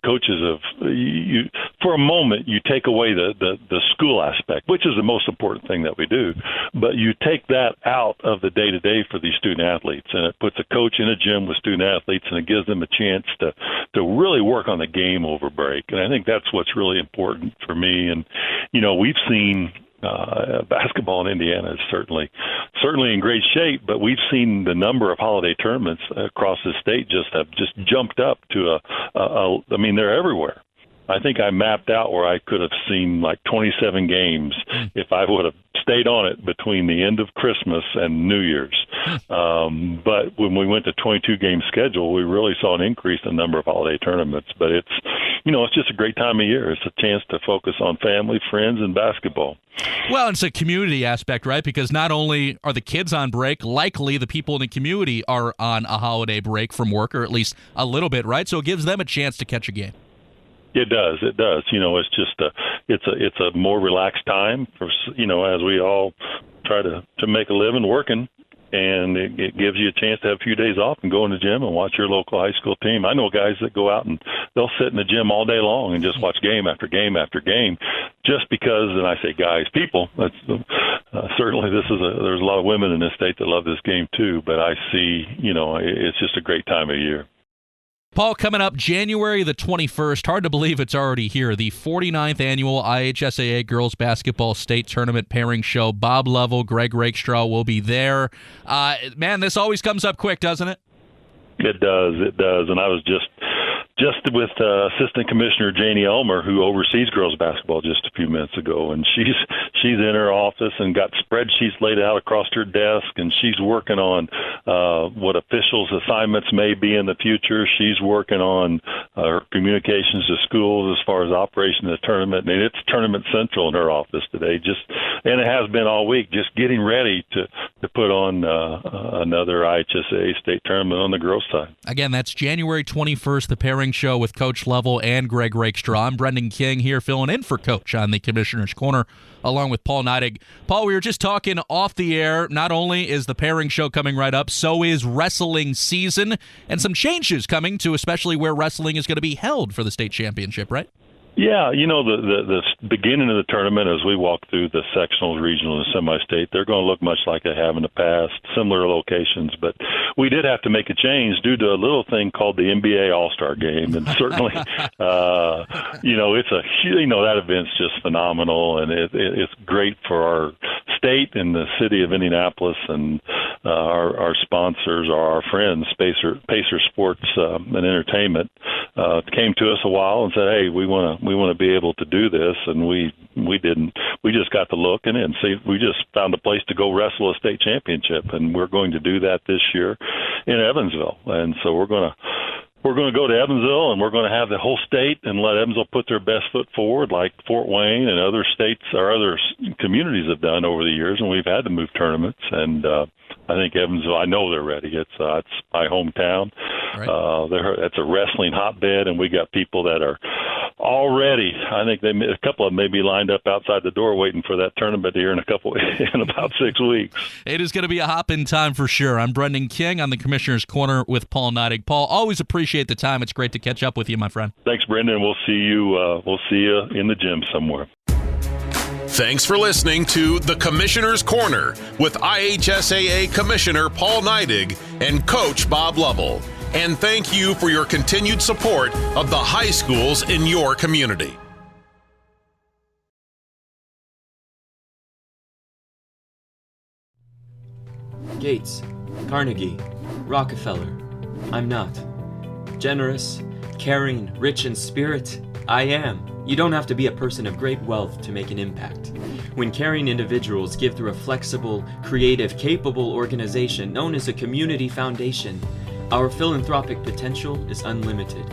Coaches you for a moment you take away the school aspect, which is the most important thing that we do, but you take that out of the day to day for these student athletes, and it puts a coach in a gym with student athletes, and it gives them a chance to really work on the game over break. And I think that's what's really important for me. And we've seen. Basketball in Indiana is certainly in great shape, but we've seen the number of holiday tournaments across the state have just jumped up to they're everywhere. I think I mapped out where I could have seen like 27 games if I would have stayed on it between the end of Christmas and New Year's. But when we went to 22-game schedule, we really saw an increase in the number of holiday tournaments. But it's just a great time of year. It's a chance to focus on family, friends, and basketball. Well, it's a community aspect, right? Because not only are the kids on break, likely the people in the community are on a holiday break from work, or at least a little bit, right? So it gives them a chance to catch a game. It does. It's just it's a more relaxed time for as we all try to make a living working, and it gives you a chance to have a few days off and go in the gym and watch your local high school team. I know guys that go out and they'll sit in the gym all day long and just watch game after game after game, just because. And I say guys, people. That's certainly there's a lot of women in this state that love this game too. But I see it's just a great time of year. Paul, coming up January the 21st, hard to believe it's already here, the 49th annual IHSAA Girls Basketball State Tournament Pairing Show. Bob Lovell, Greg Rakestraw will be there. Man, this always comes up quick, doesn't it? It does. And I was just with Assistant Commissioner Janie Elmer, who oversees girls basketball, just a few minutes ago, and she's in her office and got spreadsheets laid out across her desk, and she's working on what officials' assignments may be in the future. She's working on her communications to schools as far as operation of the tournament, and it's Tournament Central in her office today. And it has been all week, just getting ready to put on another IHSAA state tournament on the girls' side. Again, that's January 21st, the Pairing Show with Coach Lovell and Greg Rakestraw. I'm Brendan King here filling in for Coach on the Commissioner's Corner along with Paul Neidig. Paul, we were just talking off the air. Not only is the Pairing Show coming right up, so is wrestling season, and some changes coming to especially where wrestling is going to be held for the state championship, right? Yeah, the beginning of the tournament, as we walk through the sectionals, regional, and semi-state, they're going to look much like they have in the past, similar locations. But we did have to make a change due to a little thing called the NBA All-Star Game, and certainly, it's that event's just phenomenal, and it's great for our state and the city of Indianapolis, and our sponsors are our friends, Pacer Sports and Entertainment, came to us a while and said, "Hey, we want to be able to do this," and we didn't. We just got to looking and see. We just found a place to go wrestle a state championship, and we're going to do that this year in Evansville. And so we're going to go to Evansville, and we're going to have the whole state and let Evansville put their best foot forward, like Fort Wayne and other states or other communities have done over the years. And we've had to move tournaments, and I think Evansville, I know they're ready. It's my hometown. Right. It's a wrestling hotbed, and we got people that are already. I think a couple of them may be lined up outside the door waiting for that tournament here in about 6 weeks. It is going to be a hop-in time for sure. I'm Brendan King on the Commissioner's Corner with Paul Neidig. Paul, always appreciate the time. It's great to catch up with you, my friend. Thanks, Brendan. We'll see you in the gym somewhere. Thanks for listening to The Commissioner's Corner with IHSAA Commissioner Paul Neidig and Coach Bob Lovell. And thank you for your continued support of the high schools in your community. Gates, Carnegie, Rockefeller. I'm not. Generous, caring, rich in spirit, I am. You don't have to be a person of great wealth to make an impact. When caring individuals give through a flexible, creative, capable organization known as a community foundation, our philanthropic potential is unlimited.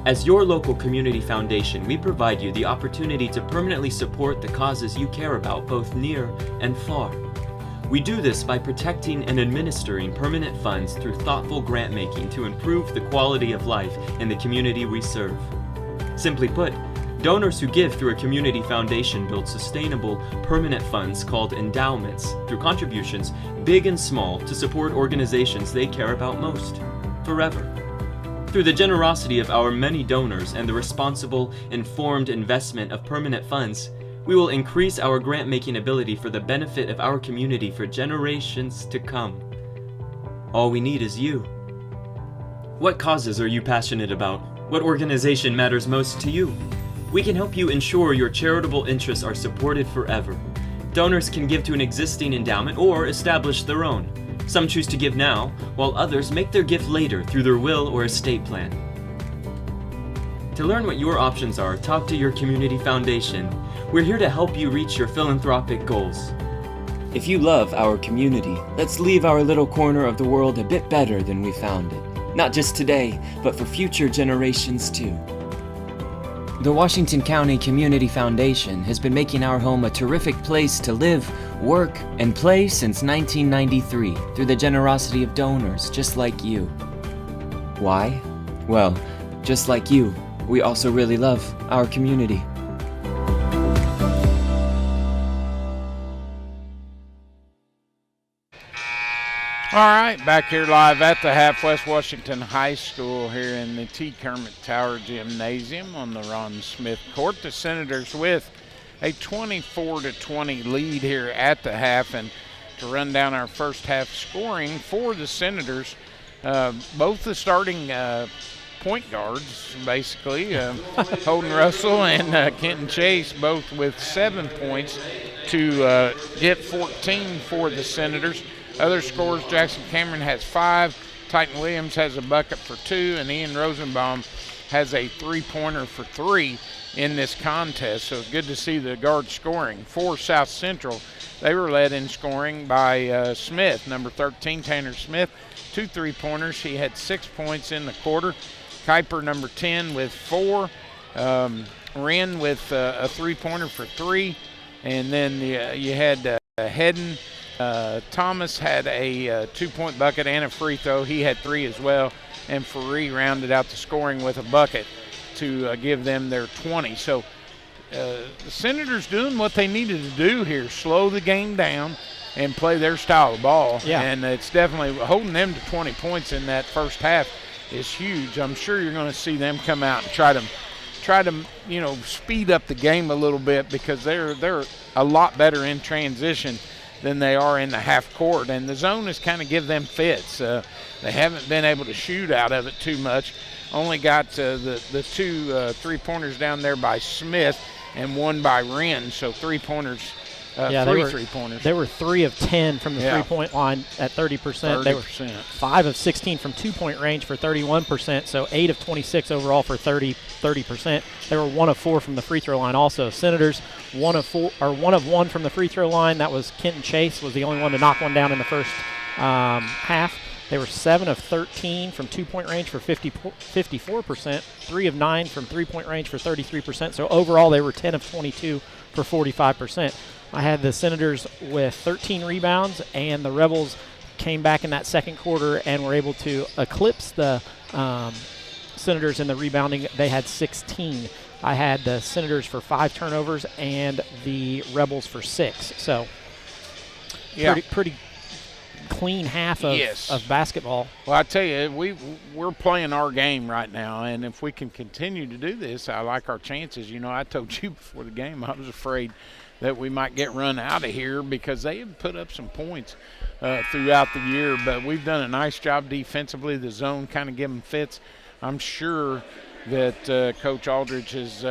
As your local community foundation, we provide you the opportunity to permanently support the causes you care about, both near and far. We do this by protecting and administering permanent funds through thoughtful grant making to improve the quality of life in the community we serve. Simply put, donors who give through a community foundation build sustainable, permanent funds called endowments through contributions, big and small, to support organizations they care about most, forever. Through the generosity of our many donors and the responsible, informed investment of permanent funds, we will increase our grant-making ability for the benefit of our community for generations to come. All we need is you. What causes are you passionate about? What organization matters most to you? We can help you ensure your charitable interests are supported forever. Donors can give to an existing endowment or establish their own. Some choose to give now, while others make their gift later through their will or estate plan. To learn what your options are, talk to your community foundation. We're here to help you reach your philanthropic goals. If you love our community, let's leave our little corner of the world a bit better than we found it. Not just today, but for future generations too. The Washington County Community Foundation has been making our home a terrific place to live, work, and play since 1993 through the generosity of donors just like you. Why? Well, just like you, we also really love our community. All right, back here live at the Half West Washington High School here in the T. Kermit Tower Gymnasium on the Ron Smith Court. The Senators with a 24-20 lead here at the half. And to run down our first half scoring for the Senators, both the starting point guards, basically, Holden Russell and Kenton Chase, both with 7 points to get 14 for the Senators. Other scores, Jackson Cameron has 5, Titan Williams has a bucket for 2, and Ian Rosenbaum has a 3-pointer for 3 in this contest. So good to see the guards scoring. For South Central, they were led in scoring by Smith, number 13, Tanner Smith, 2 3-pointers. He had 6 points in the quarter. Kuiper, number 10, with 4. Wren with a 3-pointer for 3. And then you had Hedden. Thomas had a 2-point bucket and a free throw. He had 3 as well. And Faree rounded out the scoring with a bucket to give them their 20. So the Senators doing what they needed to do here, slow the game down and play their style of ball. Yeah. And it's definitely holding them to 20 points in that first half is huge. I'm sure you're going to see them come out and try to speed up the game a little bit, because they're a lot better in transition than they are in the half court, and the zone has kind of give them fits. They haven't been able to shoot out of it too much. Only got the 2 3-pointers down there by Smith and 1 by Wren, so 3-pointers. Three-pointers. They were 3 of 10 from the 3-point line at 30%. They were 5 of 16 from 2-point range for 31%, so 8 of 26 overall for 30%. They were 1 of 4 from the free throw line also. Senators 1 of 1 from the free throw line. That was Kenton Chase, was the only one to knock one down in the first half. They were 7 of 13 from 2-point range for 54%, 3 of 9 from 3-point range for 33%. So overall, they were 10 of 22 for 45%. I had the Senators with 13 rebounds, and the Rebels came back in that second quarter and were able to eclipse the Senators in the rebounding. They had 16. I had the Senators for 5 turnovers and the Rebels for 6. So pretty clean half of basketball. Well, I tell you, we're playing our game right now, and if we can continue to do this, I like our chances. I told you before the game I was afraid that we might get run out of here because they have put up some points throughout the year, but we've done a nice job defensively. The zone kind of give them fits. I'm sure that Coach Aldridge has,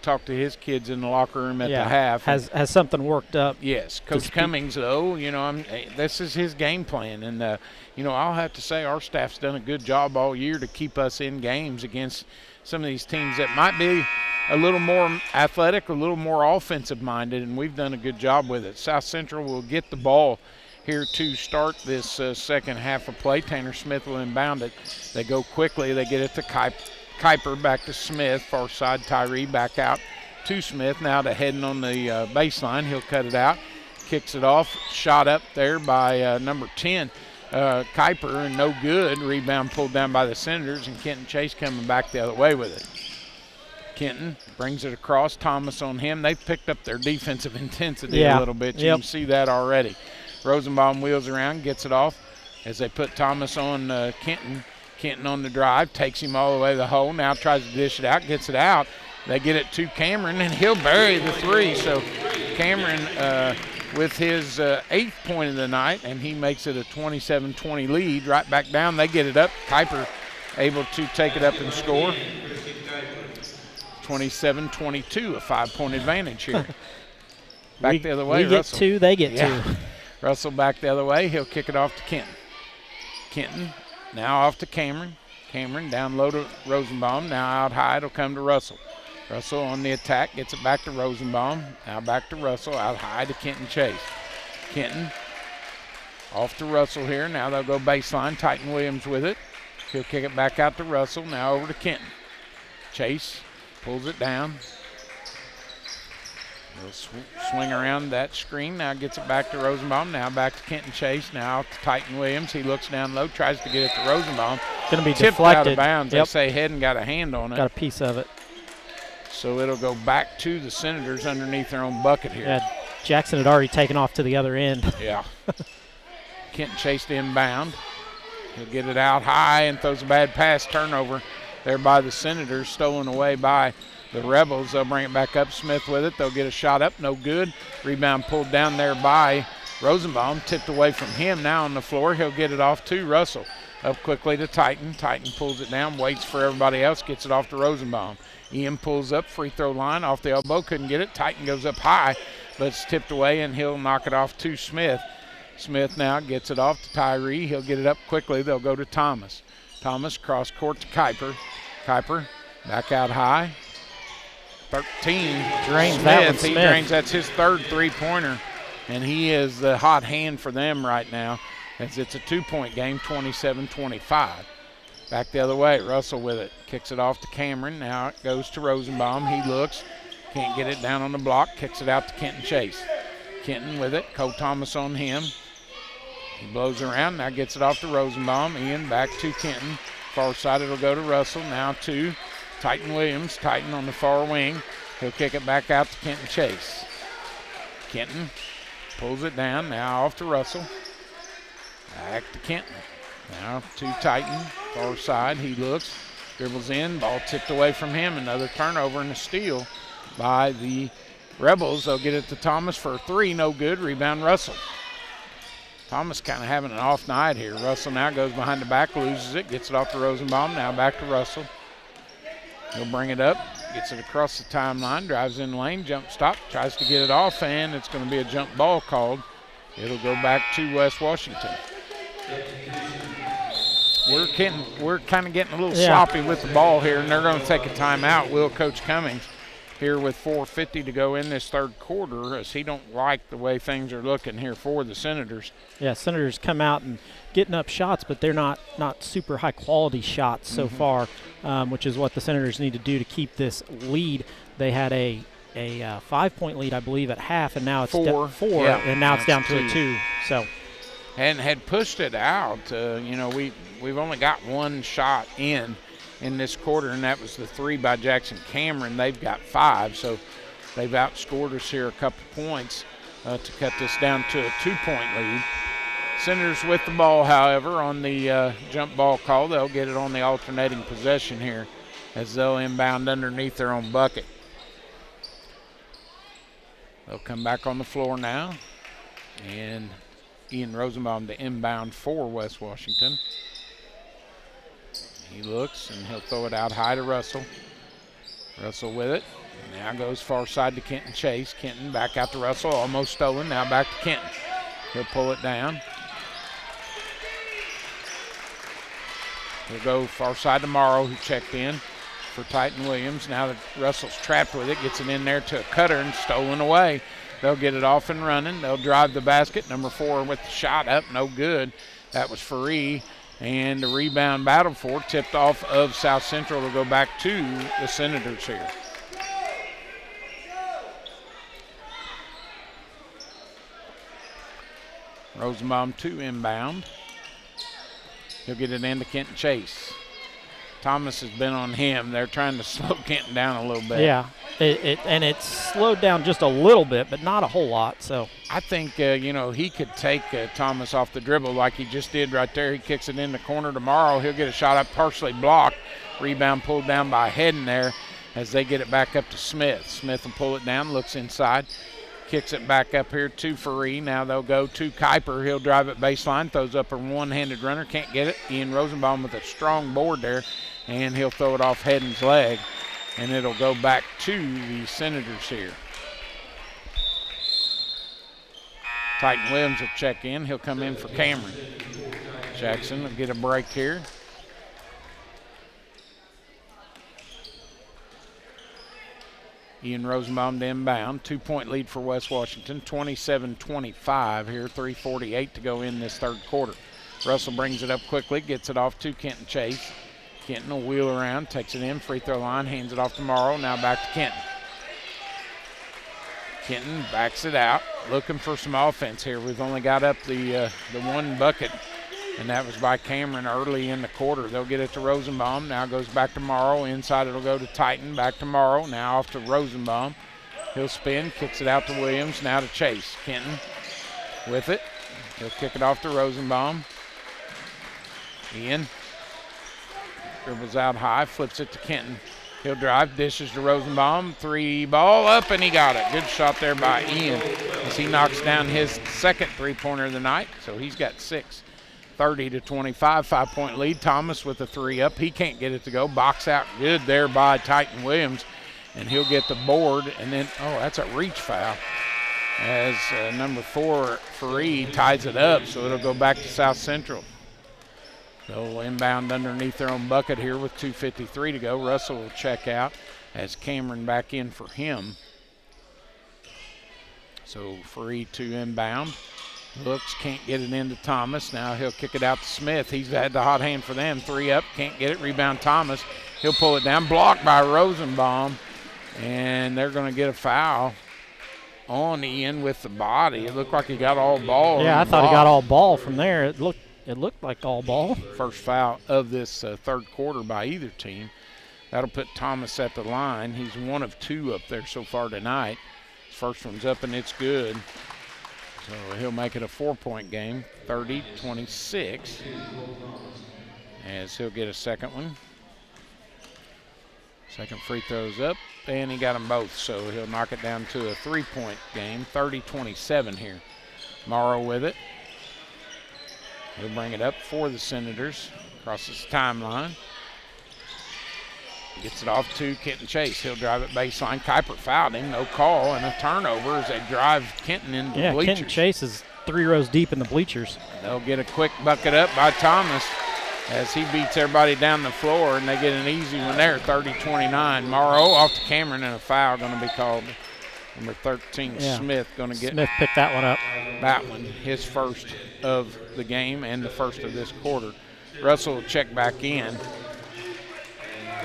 talked to his kids in the locker room at the half. Has something worked up. Yes. Coach Cummings, though, this is his game plan. And, I'll have to say our staff's done a good job all year to keep us in games against some of these teams that might be a little more athletic, a little more offensive-minded, and we've done a good job with it. South Central will get the ball here to start this second half of play. Tanner Smith will inbound it. They go quickly. They get it to Kuiper back to Smith, far side. Tyree back out to Smith. Now to heading on the baseline. He'll cut it out, kicks it off. Shot up there by number 10, Kuiper, and no good. Rebound pulled down by the Senators, and Kenton Chase coming back the other way with it. Kenton brings it across. Thomas on him. They've picked up their defensive intensity a little bit. You can see that already. Rosenbaum wheels around, gets it off as they put Thomas on Kenton. Kenton on the drive, takes him all the way to the hole. Now tries to dish it out, gets it out. They get it to Cameron, and he'll bury the three. So Cameron with his 8th point of the night, and he makes it a 27-20 lead. Right back down, they get it up. Kuiper able to take it up and score. 27-22, a 5-point advantage here. Back the other way, we Russell. Get 2, they get 2. Russell back the other way. He'll kick it off to Kenton. Kenton now off to Cameron. Cameron down low to Rosenbaum. Now out high, it'll come to Russell. Russell on the attack, gets it back to Rosenbaum. Now back to Russell, out high to Kenton Chase. Kenton off to Russell here. Now they'll go baseline. Titan Williams with it. He'll kick it back out to Russell. Now over to Kenton. Chase pulls it down. He'll swing around that screen. Now gets it back to Rosenbaum. Now back to Kenton Chase. Now to Titan Williams. He looks down low, tries to get it to Rosenbaum. Going to be tipped deflected. Out of bounds. They say hadn't got a hand on it. Got a piece of it. So it'll go back to the Senators underneath their own bucket here. Yeah, Jackson had already taken off to the other end. Yeah. Kenton Chase to inbound. He'll get it out high and throws a bad pass. Turnover there by the Senators, stolen away by the Rebels. They'll bring it back up. Smith with it. They'll get a shot up. No good. Rebound pulled down there by Rosenbaum. Tipped away from him. Now on the floor. He'll get it off to Russell. Up quickly to Titan. Titan pulls it down. Waits for everybody else. Gets it off to Rosenbaum. Ian pulls up. Free throw line. Off the elbow. Couldn't get it. Titan goes up high. But it's tipped away and he'll knock it off to Smith. Smith now gets it off to Tyree. He'll get it up quickly. They'll go to Thomas. Thomas cross court to Kuiper. Kuiper back out high. 13. Drains Smith. that one, He Smith. drains. That's his 3rd three-pointer. And he is the hot hand for them right now as it's a 2-point game, 27-25. Back the other way. Russell with it. Kicks it off to Cameron. Now it goes to Rosenbaum. He looks. Can't get it down on the block. Kicks it out to Kenton Chase. Kenton with it. Cole Thomas on him. He blows around. Now gets it off to Rosenbaum. Ian back to Kenton. Far side it'll go to Russell. Now to Titan Williams. Titan on the far wing. He'll kick it back out to Kenton Chase. Kenton pulls it down. Now off to Russell. Back to Kenton. Now to Titan. Far side. He looks. Dribbles in. Ball tipped away from him. Another turnover and a steal by the Rebels. They'll get it to Thomas for a 3. No good. Rebound Russell. Thomas kind of having an off night here. Russell now goes behind the back, loses it, gets it off to Rosenbaum. Now back to Russell. He'll bring it up, gets it across the timeline, drives in lane, jump stop, tries to get it off, and it's going to be a jump ball called. It'll go back to West Washington. We're kind of getting a little sloppy with the ball here, and they're going to take a timeout. Will Coach Cummings here with 4:50 to go in this 3rd quarter, as he don't like the way things are looking here for the Senators. Yeah, Senators come out and getting up shots, but they're not super high quality shots so far, which is what the Senators need to do to keep this lead. They had a 5-point lead, I believe, at half, and now it's 4, and now it's down to a 2. So, and had pushed it out. We've only got one shot in this quarter, and that was the 3 by Jackson Cameron. They've got 5, so they've outscored us here a couple points to cut this down to a 2-point lead. Senators with the ball, however, on the jump ball call. They'll get it on the alternating possession here as they'll inbound underneath their own bucket. They'll come back on the floor now, and Ian Rosenbaum to inbound for West Washington. He looks, and he'll throw it out high to Russell. Russell with it. Now goes far side to Kenton Chase. Kenton back out to Russell, almost stolen. Now back to Kenton. He'll pull it down. He'll go far side to Morrow, who checked in for Titan Williams. Now that Russell's trapped with it, gets it in there to a cutter and stolen away. They'll get it off and running. They'll drive the basket. Number 4 with the shot up, no good. That was Faree. And the rebound battle for tipped off of South Central to go back to the Senators here. Rosenbaum 2 inbound. He'll get it into Kenton Chase. Thomas has been on him. They're trying to slow Kenton down a little bit. Yeah, and it's slowed down just a little bit, but not a whole lot. So I think, he could take Thomas off the dribble like he just did right there. He kicks it in the corner tomorrow. He'll get a shot up, partially blocked. Rebound pulled down by Hedden there as they get it back up to Smith. Smith will pull it down, looks inside. Kicks it back up here to Faree. Now they'll go to Kuiper. He'll drive it baseline, throws up a one-handed runner, can't get it. Ian Rosenbaum with a strong board there, and he'll throw it off Hedden's leg, and it'll go back to the Senators here. Titan Williams will check in. He'll come in for Cameron. Jackson will get a break here. Ian Rosenbaum to inbound. 2-point lead for West Washington. 27-25 here. 3:48 to go in this third quarter. Russell brings it up quickly. Gets it off to Kenton Chase. Kenton will wheel around. Takes it in. Free throw line. Hands it off to Morrow. Now back to Kenton. Kenton backs it out. Looking for some offense here. We've only got up the one bucket, and that was by Cameron early in the quarter. They'll get it to Rosenbaum. Now goes back to Morrow. Inside it'll go to Titan. Back to Morrow. Now off to Rosenbaum. He'll spin. Kicks it out to Williams. Now to Chase. Kenton with it. He'll kick it off to Rosenbaum. Ian dribbles out high. Flips it to Kenton. He'll drive. Dishes to Rosenbaum. 3 ball up, and he got it. Good shot there by Ian as he knocks down his second three-pointer of the night. So he's got 6. 30-25, 5-point lead. Thomas with a 3 up. He can't get it to go. Box out good there by Titan Williams, and he'll get the board. And then, that's a reach foul as number 4, Faree, ties it up, so it'll go back to South Central. They'll inbound underneath their own bucket here with 2:53 to go. Russell will check out as Cameron back in for him. So Faree to inbound. Looks, can't get it into Thomas. Now he'll kick it out to Smith. He's had the hot hand for them. 3 up, can't get it. Rebound Thomas. He'll pull it down. Blocked by Rosenbaum. And they're going to get a foul on Ian with the body. It looked like he got all ball. Yeah, I thought he got all ball from there. It looked like all ball. First foul of this third quarter by either team. That'll put Thomas at the line. He's 1 of 2 up there so far tonight. His first one's up and it's good. So he'll make it a 4-point game, 30-26, as he'll get a second one. Second free throw's up, and he got them both, so he'll knock it down to a 3-point game, 30-27 here. Morrow with it. He'll bring it up for the Senators, crosses the timeline. Gets it off to Kenton Chase. He'll drive it baseline. Kuiper fouled him, no call, and a turnover as they drive Kenton into the bleachers. Kenton Chase is 3 rows deep in the bleachers. They'll get a quick bucket up by Thomas as he beats everybody down the floor, and they get an easy one there, 30-29. Morrow off to Cameron, and a foul going to be called. Number 13, Smith, going to get Smith picked that one up. That one, his first of the game and the first of this quarter. Russell will check back in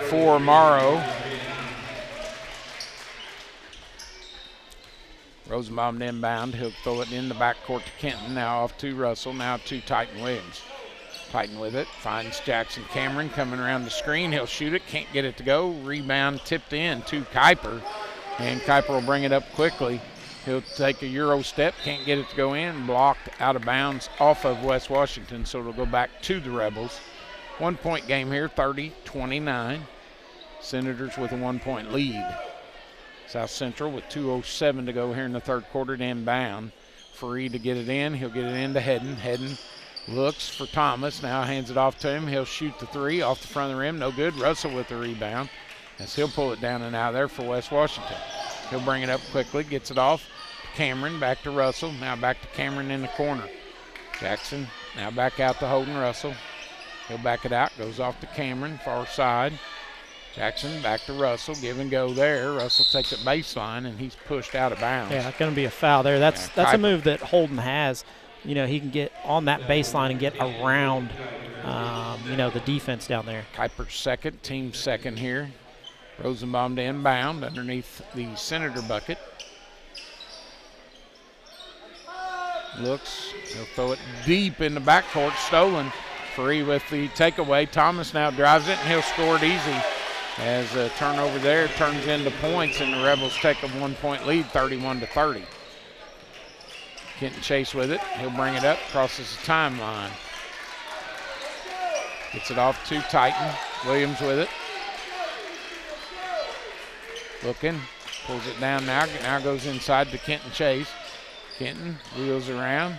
for Morrow. Rosenbaum inbound. He'll throw it in the backcourt to Kenton. Now off to Russell. Now to Titan Williams. Titan with it. Finds Jackson Cameron coming around the screen. He'll shoot it. Can't get it to go. Rebound tipped in to Kuiper. And Kuiper will bring it up quickly. He'll take a Euro step. Can't get it to go in. Blocked out of bounds off of West Washington. So it'll go back to the Rebels. 1-point game here, 30-29. Senators with a 1-point lead. South Central with 2:07 to go here in the third quarter to inbound. Faree to get it in. He'll get it into Hedden. Hedden looks for Thomas. Now hands it off to him. He'll shoot the 3 off the front of the rim. No good. Russell with the rebound as he'll pull it down and out there for West Washington. He'll bring it up quickly. Gets it off to Cameron. Back to Russell. Now back to Cameron in the corner. Jackson now back out to Holden Russell. He'll back it out. Goes off to Cameron, far side. Jackson back to Russell. Give and go there. Russell takes it baseline, and he's pushed out of bounds. Yeah, going to be a foul there. That's a move that Holden has. You know, he can get on that baseline and get around the defense down there. Kuiper's second, team second here. Rosenbaum to inbound underneath the Senator bucket. Looks, he'll throw it deep in the backcourt. Stolen. Free with the takeaway. Thomas now drives it, and he'll score it easy. As a turnover there turns into points, and the Rebels take a 1-point lead, 31-30. Kenton Chase with it. He'll bring it up, crosses the timeline. Gets it off to Titan. Williams with it. Looking, pulls it down now. Now goes inside to Kenton Chase. Kenton wheels around.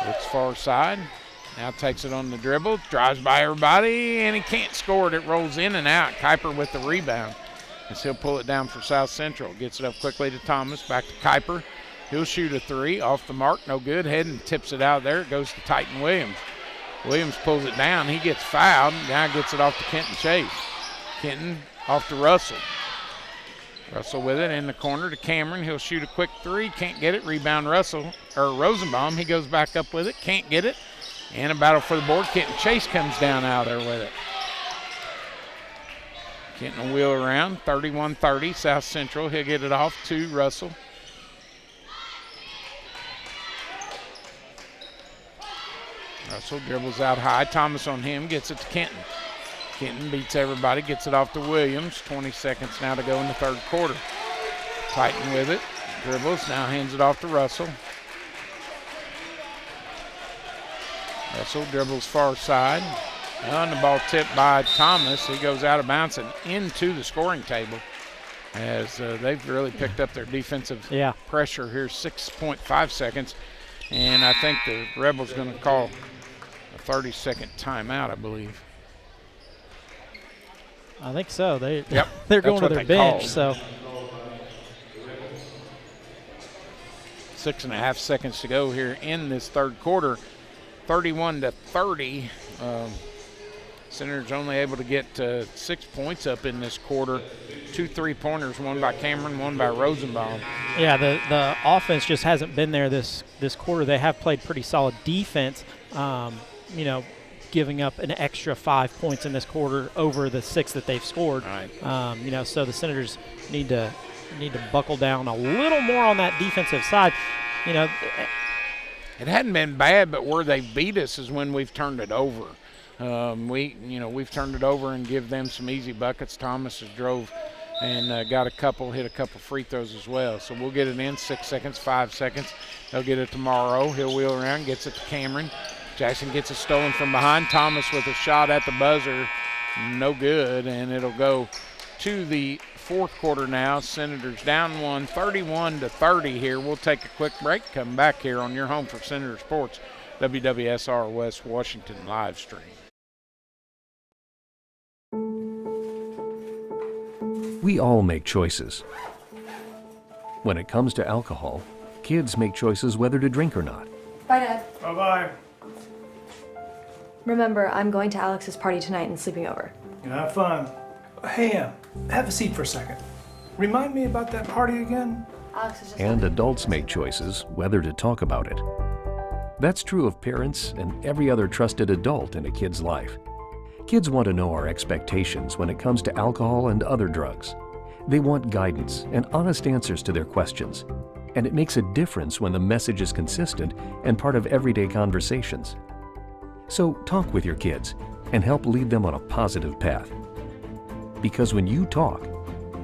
Looks far side. Now takes it on the dribble. Drives by everybody, and he can't score it. It rolls in and out. Kuiper with the rebound. As he'll pull it down for South Central. Gets it up quickly to Thomas. Back to Kuiper. He'll shoot a three. Off the mark. No good. Head and tips it out there. It goes to Titan Williams. Williams pulls it down. He gets fouled. Now gets it off to Kenton Chase. Kenton off to Russell. Russell with it in the corner to Cameron. He'll shoot a quick three. Can't get it. Rebound Rosenbaum. He goes back up with it. Can't get it. And a battle for the board. Kenton Chase comes down out there with it. Kenton will wheel around. 31-30. South Central. He'll get it off to Russell. Russell dribbles out high. Thomas on him. Gets it to Kenton. Kenton beats everybody. Gets it off to Williams. 20 seconds now to go in the third quarter. Titan with it. Dribbles. Now hands it off to Russell. Russell dribbles far side. And the ball tipped by Thomas. He goes out of bounds and into the scoring table. As they've really picked up their defensive pressure here. 6.5 seconds. And I think the Rebels going to call a 30-second timeout, I believe. I think so. They're That's going to their bench. Called. So 6.5 seconds to go here in this third quarter. 31-30. Senators only able to get 6 points up in this quarter. 2 3-pointers, one by Cameron, one by Rosenbaum. Yeah, the offense just hasn't been there this quarter. They have played pretty solid defense. Giving up an extra 5 points in this quarter over the 6 that they've scored. Right. So the Senators need to buckle down a little more on that defensive side. It hadn't been bad, but where they beat us is when we've turned it over. We've turned it over and give them some easy buckets. Thomas has drove and hit a couple free throws as well. So we'll get it in 6 seconds, 5 seconds. They'll get it tomorrow. He'll wheel around, gets it to Cameron. Jackson gets it stolen from behind. Thomas with a shot at the buzzer. No good, and it'll go to the fourth quarter now. Senators down 1, 31-30 here. We'll take a quick break. Come back here on your home for Senator Sports, WWSR West Washington live stream. We all make choices. When it comes to alcohol, kids make choices whether to drink or not. Bye, Dad. Bye-bye. Remember, I'm going to Alex's party tonight and sleeping over. Have fun. Hey, have a seat for a second. Remind me about that party again? Alex is just And adults make choices whether to talk about it. That's true of parents and every other trusted adult in a kid's life. Kids want to know our expectations when it comes to alcohol and other drugs. They want guidance and honest answers to their questions. And it makes a difference when the message is consistent and part of everyday conversations. So talk with your kids and help lead them on a positive path. Because when you talk,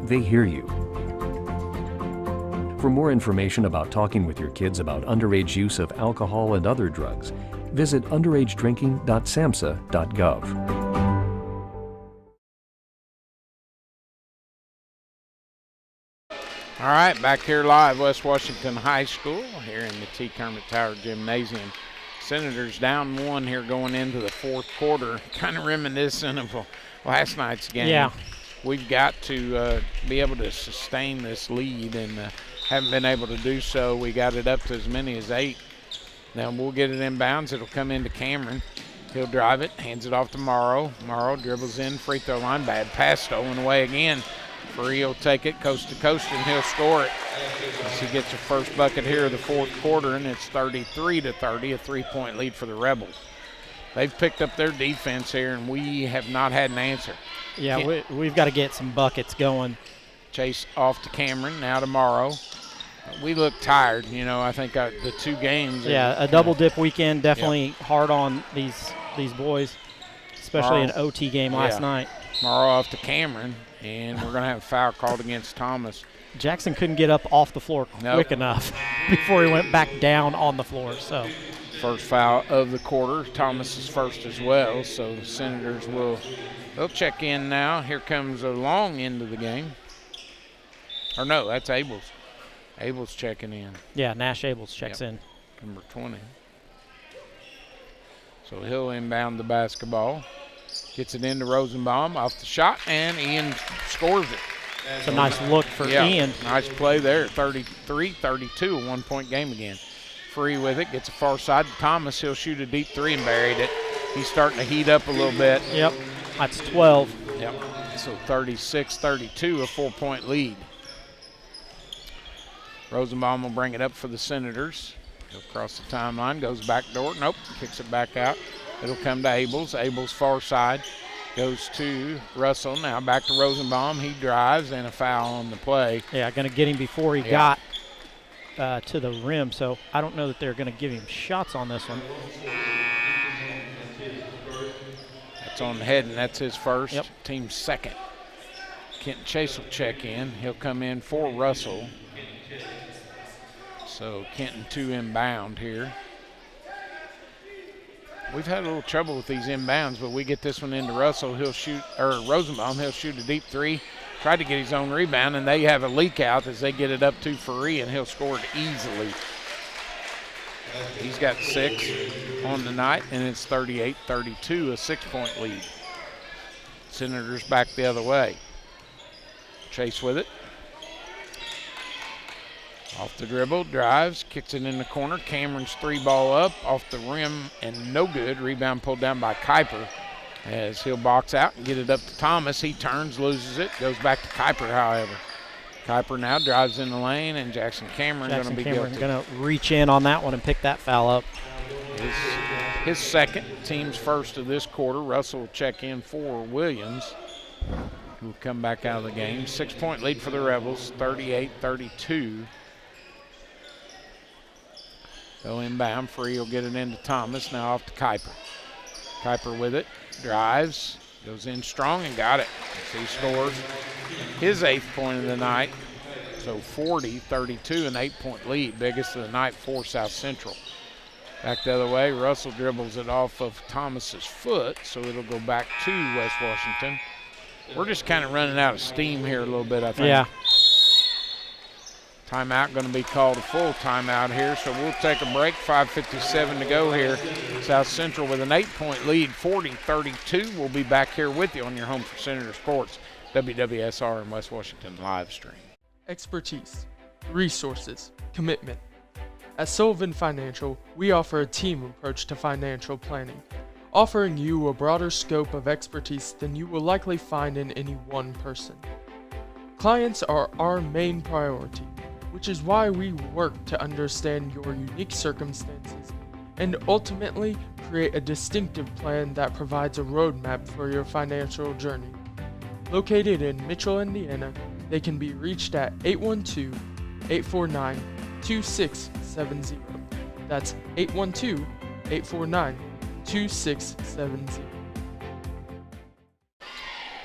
they hear you. For more information about talking with your kids about underage use of alcohol and other drugs, visit underagedrinking.samhsa.gov. All right, back here live, West Washington High School, here in the T. Kermit Tower Gymnasium. Senators down 1 here going into the fourth quarter, kind of reminiscent of last night's game. Yeah. We've got to be able to sustain this lead and haven't been able to do so. We got it up to as many as 8. Now we'll get it inbounds. It'll come into Cameron. He'll drive it, hands it off to Morrow. Morrow dribbles in, free throw line, bad pass stolen away again. Free, he'll take it coast to coast and he'll score it. As he gets the first bucket here of the fourth quarter, and it's 33-30, a 3-point lead for the Rebels. they've picked up their defense here, and we have not had an answer. Yeah, we've got to get some buckets going. Chase off to Cameron, now to Morrow. We look tired, you know. I think the 2 games. Yeah, a double dip weekend definitely hard on these boys, especially an OT game last night. Morrow off to Cameron, and we're going to have a foul called against Thomas. Jackson couldn't get up off the floor quick enough before he went back down on the floor. So first foul of the quarter. Thomas is first as well, so the Senators they'll check in now. Here comes a long end of the game. Or no, that's Abels. Abels checking in. Yeah, Nash Abels checks in. Number 20. So he'll inbound the basketball. Gets it into Rosenbaum off the shot, and Ian scores it. It's a nice look for Ian. Nice play there. 33-32, a 1-point game again. Free with it, gets a far side to Thomas. He'll shoot a deep 3 and buried it. He's starting to heat up a little bit. Yep, that's 12. Yep, so 36-32, a 4-point lead. Rosenbaum will bring it up for the Senators. He'll cross the timeline, goes back door. Nope, kicks it back out. It'll come to Abels. Abels far side. Goes to Russell. Now back to Rosenbaum. He drives and a foul on the play. Yeah, going to get him before he got to the rim. So I don't know that they're going to give him shots on this one. That's on the head, and that's his first. Yep. Team's second. Kenton Chase will check in. He'll come in for Russell. So Kenton 2 inbound here. We've had a little trouble with these inbounds, but we get this one into Russell. He'll shoot, or Rosenbaum, he'll shoot a deep 3. Tried to get his own rebound, and they have a leak out as they get it up to Faree, and he'll score it easily. He's got 6 on the night, and it's 38-32, a 6-point lead. Senators back the other way. Chase with it. Off the dribble, drives, kicks it in the corner. Cameron's 3 ball up, off the rim, and no good. Rebound pulled down by Kuiper as he'll box out and get it up to Thomas. He turns, loses it, goes back to Kuiper, however. Kuiper now drives in the lane, and Jackson Cameron going to be guilty. Going to reach in on that one and pick that foul up. His second, team's first of this quarter. Russell will check in for Williams, who will come back out of the game. 6-point lead for the Rebels, 38-32. They'll inbound. Free will get it into Thomas. Now off to Kuiper. Kuiper with it. Drives. Goes in strong and got it. So he scores his 8th point of the night. So 40-32, an 8-point lead. Biggest of the night for South Central. Back the other way. Russell dribbles it off of Thomas's foot. So it'll go back to West Washington. We're just kind of running out of steam here a little bit, I think. Yeah. Timeout going to be called, a full timeout here, so we'll take a break. 5:57 to go here. South Central with an 8-point lead, 40-32. We'll be back here with you on your home for Senator Sports, WWSR and West Washington live stream. Expertise, resources, commitment. At Sullivan Financial, we offer a team approach to financial planning, offering you a broader scope of expertise than you will likely find in any one person. Clients are our main priority, which is why we work to understand your unique circumstances and ultimately create a distinctive plan that provides a roadmap for your financial journey. Located in Mitchell, Indiana, they can be reached at 812-849-2670. That's 812-849-2670.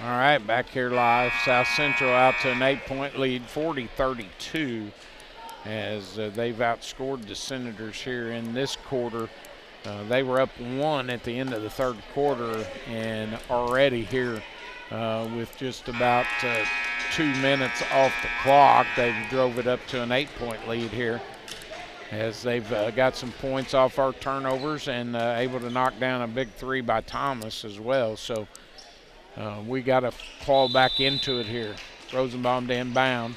All right, back here live. South Central out to an 8-point lead, 40-32, as they've outscored the Senators here in this quarter. They were up 1 at the end of the third quarter, and already here with just about 2 minutes off the clock, they've drove it up to an 8-point lead here, as they've got some points off our turnovers and able to knock down a big 3 by Thomas as well. So we got to fall back into it here. Rosenbaum to inbound.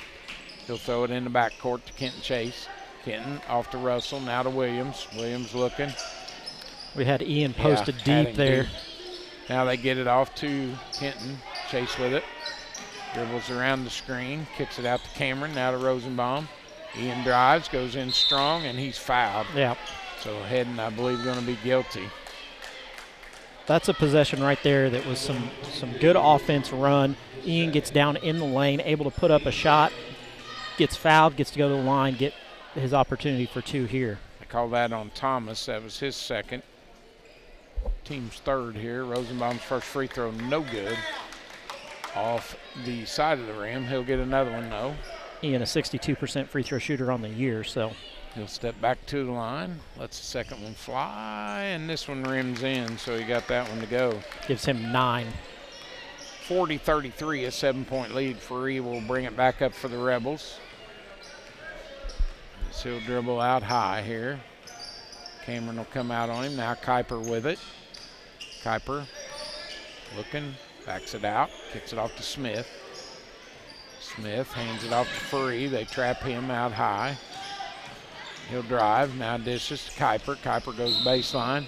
He'll throw it in the backcourt to Kenton Chase. Kenton off to Russell, now to Williams. Williams looking. We had Ian posted deep there. Deep. Now they get it off to Kenton. Chase with it. Dribbles around the screen, kicks it out to Cameron, now to Rosenbaum. Ian drives, goes in strong, and he's fouled. Yeah. So Hedden, I believe, going to be guilty. That's a possession right there that was some good offense run. Ian gets down in the lane, able to put up a shot, gets fouled, gets to go to the line, get his opportunity for 2 here. I call that on Thomas. That was his second. Team's third here. Rosenbaum's first free throw, no good. Off the side of the rim. He'll get another one, though. Ian, a 62% free throw shooter on the year, so. He'll step back to the line, lets the second one fly, and this one rims in, so he got that one to go. Gives him 9. 40-33, a 7-point lead. Free will bring it back up for the Rebels. He'll dribble out high here. Cameron will come out on him. Now Kuiper with it. Kuiper looking, backs it out, kicks it off to Smith. Smith hands it off to Free. They trap him out high. He'll drive, now dishes to Kuiper. Kuiper goes baseline.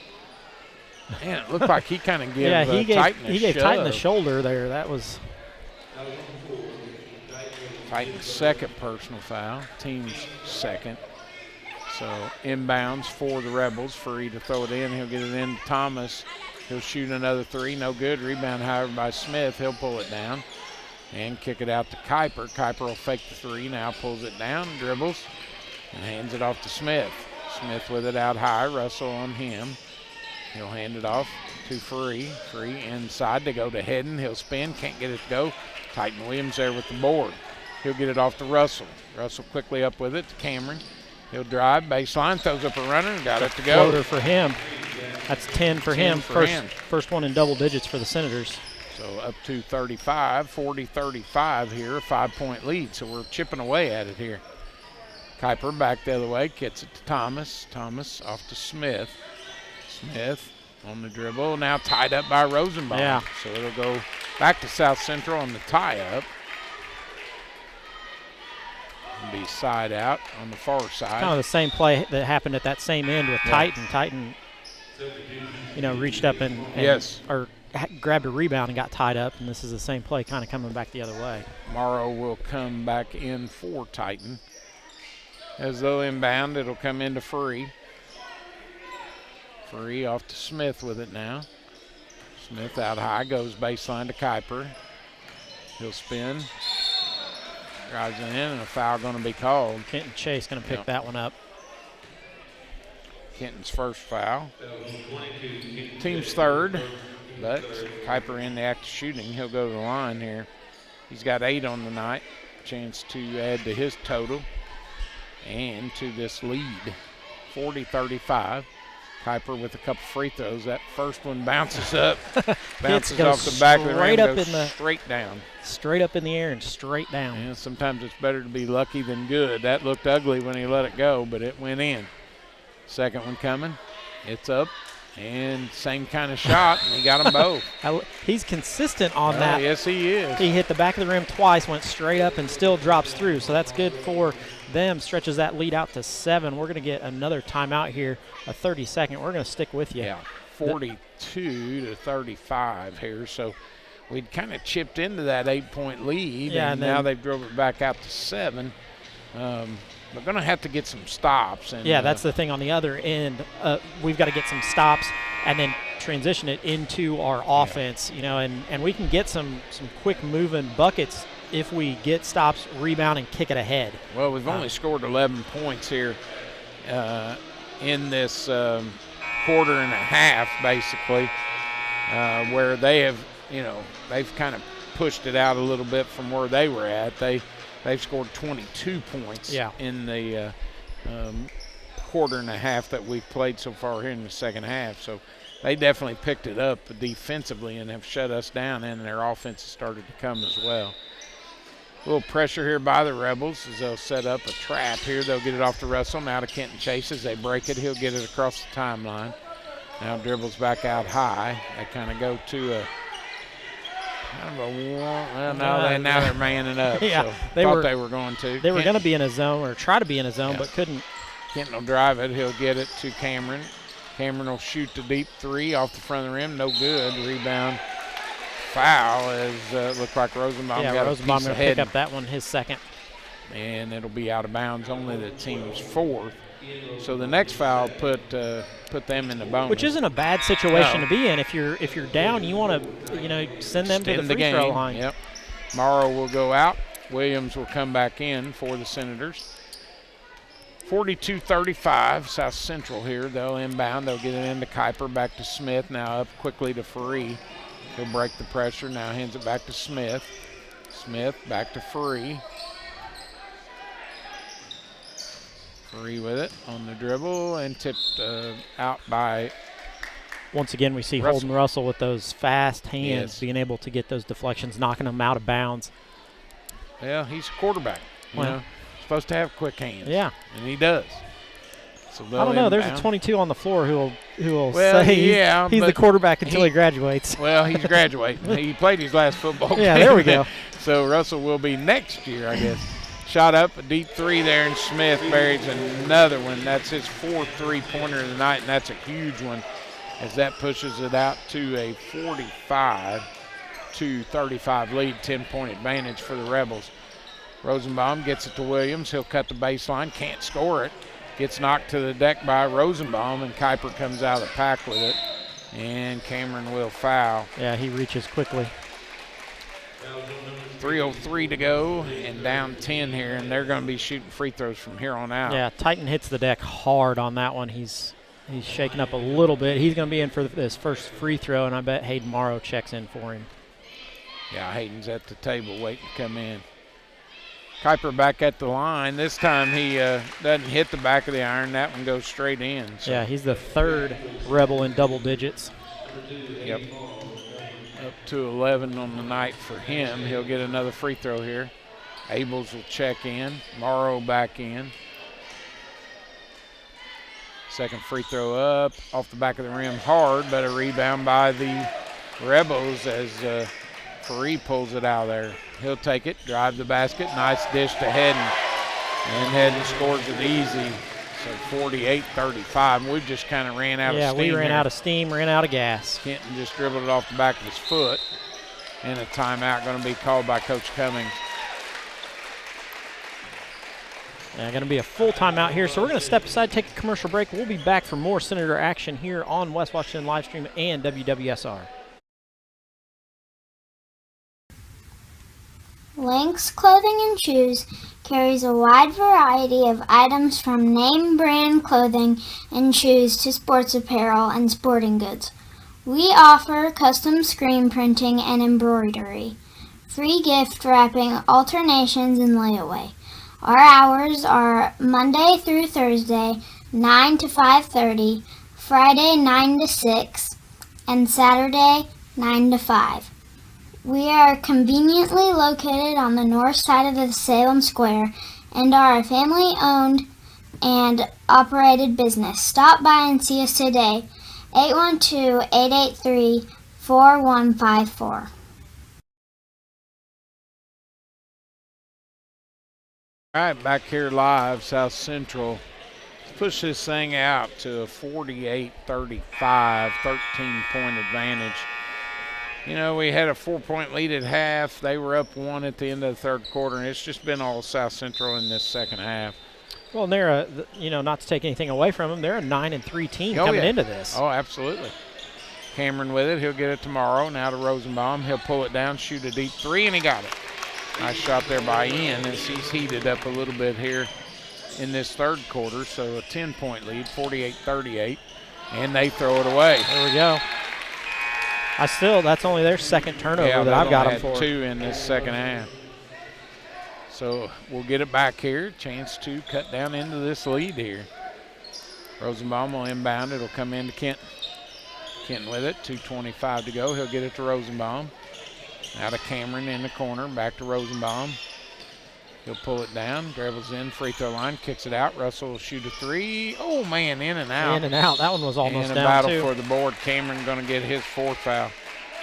Man, it looked like he kind of gave Titan the shoulder there. That was Titan's second personal foul, team's second. So inbounds for the Rebels. Free to throw it in. He'll get it in to Thomas. He'll shoot another 3, no good. Rebound, however, by Smith. He'll pull it down and kick it out to Kuiper. Kuiper will fake the 3, now pulls it down, dribbles, and hands it off to Smith. Smith with it out high. Russell on him. He'll hand it off to Free. Free inside to go to Hedden. He'll spin, can't get it to go. Titan Williams there with the board. He'll get it off to Russell. Russell quickly up with it to Cameron. He'll drive, baseline, throws up a runner, and got it to go. Floater for him. That's 10 for him. First one in double digits for the Senators. So up to 35, 40-35 here, a 5-point lead. So we're chipping away at it here. Kuiper back the other way, gets it to Thomas. Thomas off to Smith. Smith on the dribble, now tied up by Rosenbaum. Yeah. So it'll go back to South Central on the tie-up. Be side out on the far side. Kind of the same play that happened at that same end with Titan. Titan, reached up and grabbed a rebound and got tied up, and this is the same play kind of coming back the other way. Morrow will come back in for Titan. As though inbound, it'll come into Free. Free off to Smith with it now. Smith out high, goes baseline to Kuiper. He'll spin. Drives it in, and a foul going to be called. Kenton Chase going to pick that one up. Kenton's first foul. Team's third, but Kuiper in the act of shooting. He'll go to the line here. He's got 8 on the night. Chance to add to his total and to this lead. 40-35. Kuiper with a couple free throws. That first one bounces up, bounces off the back of the rim, goes straight down. Straight up in the air and straight down. And sometimes it's better to be lucky than good. That looked ugly when he let it go, but it went in. Second one coming. It's up. And same kind of shot, and he got them both. He's consistent on that. Yes, he is. He hit the back of the rim twice, went straight up, and still drops through. So that's good for them. Stretches that lead out to 7. We're going to get another timeout here, a 30-second. We're going to stick with you. Yeah, 42-35 here. So we'd kind of chipped into that 8-point lead, and now they've drove it back out to 7. We're going to have to get some stops. And, that's the thing on the other end. We've got to get some stops and then transition it into our offense, and we can get some quick moving buckets if we get stops, rebound, and kick it ahead. Well, we've only scored 11 points here in this quarter and a half, basically, where they have, they've kind of pushed it out a little bit from where they were at. They've scored 22 points in the quarter and a half that we've played so far here in the second half. So they definitely picked it up defensively and have shut us down, and their offense has started to come as well. A little pressure here by the Rebels as they'll set up a trap here. They'll get it off to Russell. Now to Kenton Chase as they break it. He'll get it across the timeline. Now dribbles back out high. They kind of go to a now they're manning up. Yeah, so they were going to. They were going to be in a zone or try to be in a zone, but couldn't. Kenton will drive it. He'll get it to Cameron. Cameron will shoot the deep 3 off the front of the rim. No good. Rebound. Foul as looked like Rosenbaum got Rosenbaum a piece going to pick up that one, his second. And it'll be out of bounds, only the team's 4th. So the next foul put them in the bonus. Which isn't a bad situation No. to be in. If you're down, you want to send them to the Extend free throw game. line. Yep. Morrow will go out. Williams will come back in for the Senators. 42-35, South Central here. They'll inbound. They'll get it into Kuiper, back to Smith. Now up quickly to Free. He'll break the pressure. Now hands it back to Smith. Smith back to Free. Free with it on the dribble and tipped out by. Once again, we see Russell. Holden Russell with those fast hands, Yes. being able to get those deflections, knocking them out of bounds. Well, he's a quarterback. You Well. know, supposed to have quick hands. Yeah. And he does. So I don't know. There's a inbound. 22 on the floor who will Well, say yeah, he's the but quarterback until he graduates. Well, he's graduating. He played his last football game. Yeah, there we go. So Russell will be next year, I guess. Shot up, a deep three there, and Smith buries another one. That's his fourth three-pointer of the night, and that's a huge one as that pushes it out to a 45-35 lead, 10-point advantage for the Rebels. Rosenbaum gets it to Williams. He'll cut the baseline, can't score it. Gets knocked to the deck by Rosenbaum, and Kuiper comes out of the pack with it. And Cameron will foul. Yeah, he reaches quickly. 3:03 to go and down 10 here, and they're going to be shooting free throws from here on out. Yeah, Titan hits the deck hard on that one. He's shaking up a little bit. He's going to be in for this first free throw, and I bet Hayden Morrow checks in for him. Yeah, Hayden's at the table waiting to come in. Kuiper back at the line. This time he doesn't hit the back of the iron. That one goes straight in. So. Yeah, he's the third Rebel in double digits. Yep. Up to 11 on the night for him. He'll get another free throw here. Abels will check in. Morrow back in. Second free throw up off the back of the rim hard, but a rebound by the Rebels as Faree pulls it out of there. He'll take it, drive the basket, nice dish to Hedden, and Hedden scores it easy. So 48-35. We've just kind of ran out of steam. Yeah, we ran here. out of steam, ran out of gas. Kenton just dribbled it off the back of his foot. And a timeout going to be called by Coach Cummings. Yeah, going to be a full timeout here. So we're going to step aside, take a commercial break. We'll be back for more Senator action here on West Washington Livestream and WWSR. Lynx Clothing and Shoes carries a wide variety of items from name brand clothing and shoes to sports apparel and sporting goods. We offer custom screen printing and embroidery, free gift wrapping, alternations, and layaway. Our hours are Monday through Thursday, 9 to 5:30, Friday 9 to 6, and Saturday 9 to 5. We are conveniently located on the north side of the Salem Square and are a family-owned and operated business. Stop by and see us today. 812-883-4154. All right, back here live, South Central. Let's push this thing out to a 48-35, 13-point advantage. You know, we had a 4-point lead at half. They were up 1 at the end of the third quarter, and it's just been all South Central in this second half. Well, and they're not to take anything away from them, they're a 9-3 team coming into this. Oh, absolutely. Cameron with it. He'll get it tomorrow. Now to Rosenbaum. He'll pull it down, shoot a deep three, and he got it. Nice shot there by Ian as he's heated up a little bit here in this third quarter. So a 10-point lead, 48-38, and they throw it away. There we go. That's only their second turnover that I've got them for. 2 in this second half. So we'll get it back here. Chance to cut down into this lead here. Rosenbaum will inbound. It'll come into Kenton. Kenton with it. 2:25 to go. He'll get it to Rosenbaum. Now to Cameron in the corner. Back to Rosenbaum. He'll pull it down. Dribbles in. Free throw line. Kicks it out. Russell will shoot a three. Oh, man. In and out. In and out. That one was almost and down, a battle too. for the board. Cameron going to get his fourth foul.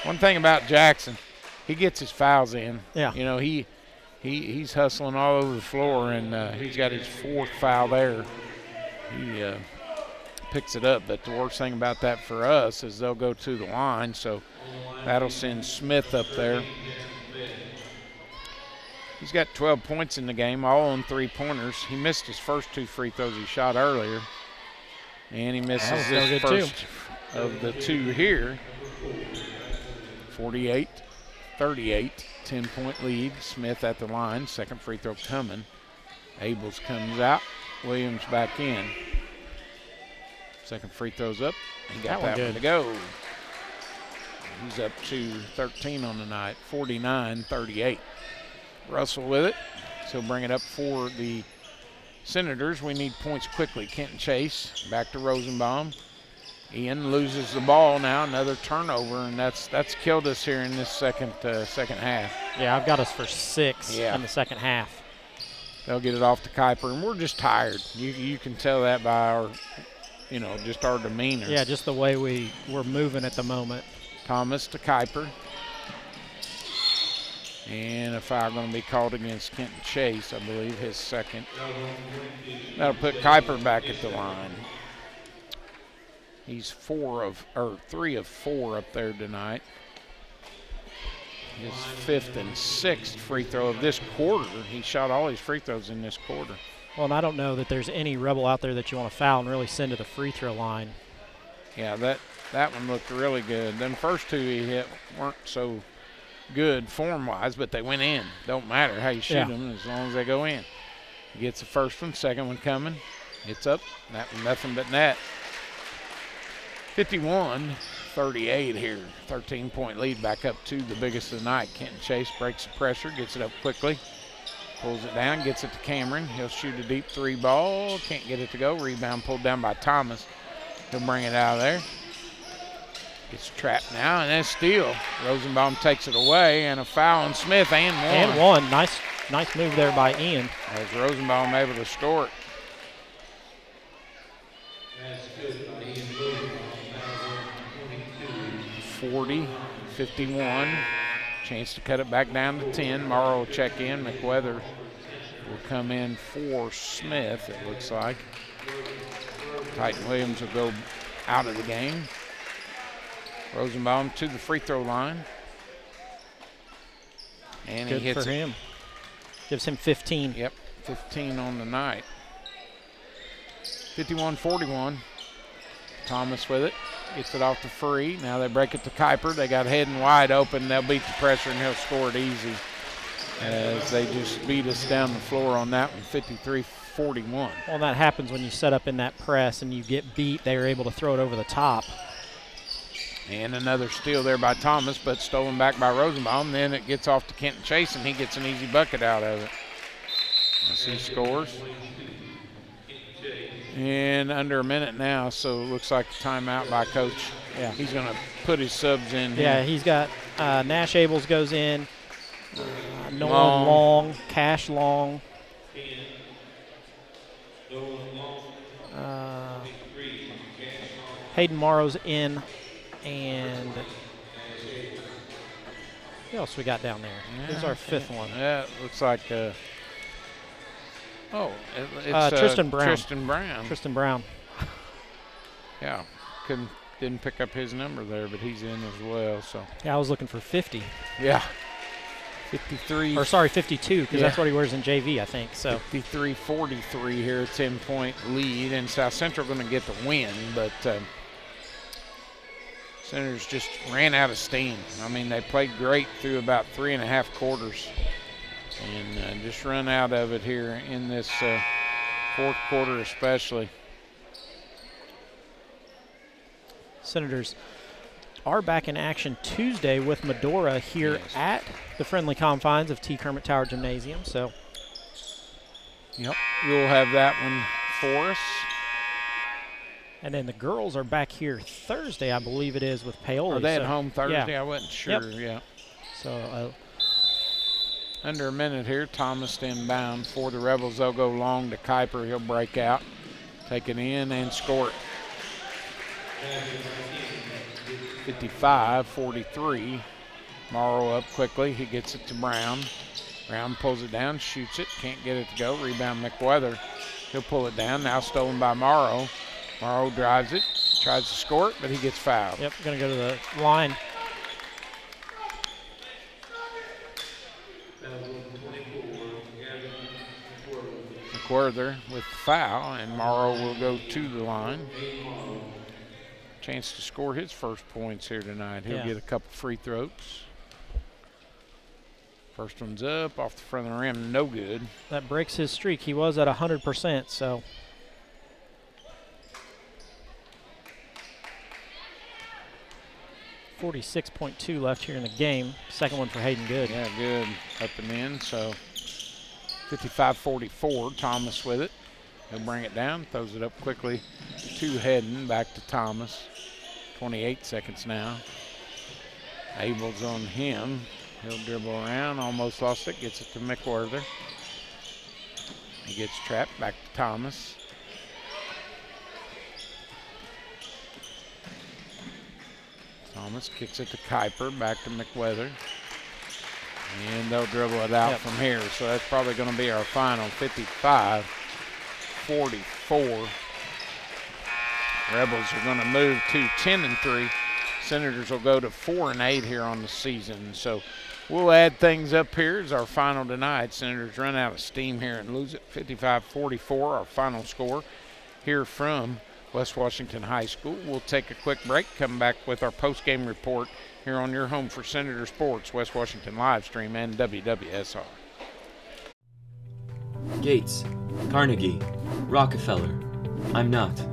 One thing about Jackson, he gets his fouls in. Yeah. You know, he's hustling all over the floor, and he's got his fourth foul there. He picks it up, but the worst thing about that for us is they'll go to the line, so that'll send Smith up there. He's got 12 points in the game, all on three-pointers. He missed his first 2 free throws he shot earlier. And he misses his first of the 2 here. 48-38, 10-point lead. Smith at the line, second free throw coming. Abels comes out, Williams back in. Second free throw's up. He got that one to go. He's up to 13 on the night, 49-38. Russell with it. So he'll bring it up for the Senators. We need points quickly. Kenton Chase back to Rosenbaum. Ian loses the ball now, another turnover, and that's killed us here in this second half. Yeah, I've got us for 6 in the second half. They'll get it off to Kuiper, and we're just tired. You can tell that by our, just our demeanor. Yeah, just the way we're moving at the moment. Thomas to Kuiper. And a foul going to be called against Kenton Chase, I believe, his second. That'll put Kuiper back at the line. He's 3 of 4 up there tonight. His 5th and 6th free throw of this quarter. He shot all his free throws in this quarter. Well, and I don't know that there's any Rebel out there that you want to foul and really send to the free throw line. Yeah, that one looked really good. Them first 2 he hit weren't so good form-wise, but they went in. Don't matter how you shoot them as long as they go in. He gets the first one, second one coming. It's up. That one, nothing but net. 51-38 here. 13-point lead back up to the biggest of the night. Kenton Chase breaks the pressure, gets it up quickly, pulls it down, gets it to Cameron. He'll shoot a deep 3 ball. Can't get it to go. Rebound pulled down by Thomas. He'll bring it out of there. Gets trapped now, and then steal. Rosenbaum takes it away, and a foul on Smith, and one. And one. Nice move there by Ian. As Rosenbaum able to score it. 40-51. Chance to cut it back down to 10. Morrow will check in. McWeather will come in for Smith, it looks like. Titan Williams will go out of the game. Rosenbaum to the free throw line. And good he hits for him. Gives him 15. Yep, 15 on the night. 51-41. Thomas with it. Gets it off the free. Now they break it to Kuiper. They got Head wide open. They'll beat the pressure, and he'll score it easy as they just beat us down the floor on that one, 53-41. Well, that happens when you set up in that press and you get beat. They were able to throw it over the top. And another steal there by Thomas, but stolen back by Rosenbaum. Then it gets off to Kenton Chase, and he gets an easy bucket out of it. As he scores. And under a minute now, so it looks like a timeout by Coach. Yeah. He's going to put his subs in. Yeah, he's got Nash Abels goes in. Nolan Long, Cash Long. Hayden Morrow's in. And who else we got down there? Who's our 5th one? Yeah, it looks like it's Tristan Brown. Tristan Brown. Yeah, didn't pick up his number there, but he's in as well. So yeah, I was looking for 50. Yeah, 53. Or sorry, 52, because that's what he wears in JV, I think. So 53-43 here, 10-point lead, and South Central going to get the win, but. Senators just ran out of steam. I mean, they played great through about 3.5 quarters and just run out of it here in this 4th quarter especially. Senators are back in action Tuesday with Medora here at the friendly confines of T. Kermit Tower Gymnasium. So, yep, we'll have that one for us. And then the girls are back here Thursday, I believe it is, with Paoli. Are they at home Thursday? Yeah. I wasn't sure. Yep. Yeah. So under a minute here, Thomas inbound for the Rebels. They'll go long to Kuiper. He'll break out, take it in, and score it. 55-43. Morrow up quickly. He gets it to Brown. Brown pulls it down, shoots it, can't get it to go. Rebound McWeather. He'll pull it down. Now stolen by Morrow. Morrow drives it, tries to score it, but he gets fouled. Yep, going to go to the line. McWhirter with the foul, and Morrow will go to the line. Chance to score his first points here tonight. He'll get a couple free throws. First one's up off the front of the rim, no good. That breaks his streak. He was at 100%, so. .46 left here in the game. Second one for Hayden Good. Yeah, good. Up and in, so 55-44. Thomas with it. He'll bring it down, throws it up quickly to Hedden, back to Thomas. 28 seconds now. Abel's on him. He'll dribble around, almost lost it, gets it to McWhirter. He gets trapped, back to Thomas. Thomas kicks it to Kuiper, back to McWhirter. And they'll dribble it out from here. So that's probably going to be our final, 55-44. Rebels are going to move to 10-3. Senators will go to 4-8 here on the season. So we'll add things up here as our final tonight. Senators run out of steam here and lose it, 55-44, our final score here from West Washington High School. We'll take a quick break, come back with our post-game report here on your home for Senator Sports, West Washington live stream and WWSR. Gates, Carnegie, Rockefeller. I'm not.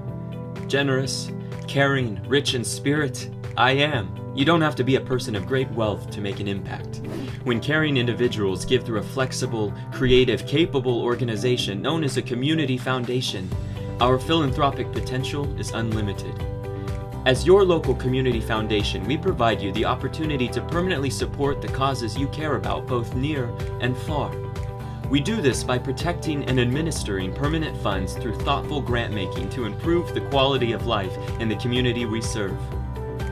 Generous, caring, rich in spirit. I am. You don't have to be a person of great wealth to make an impact. When caring individuals give through a flexible, creative, capable organization known as a community foundation, our philanthropic potential is unlimited. As your local community foundation, we provide you the opportunity to permanently support the causes you care about, both near and far. We do this by protecting and administering permanent funds through thoughtful grant making to improve the quality of life in the community we serve.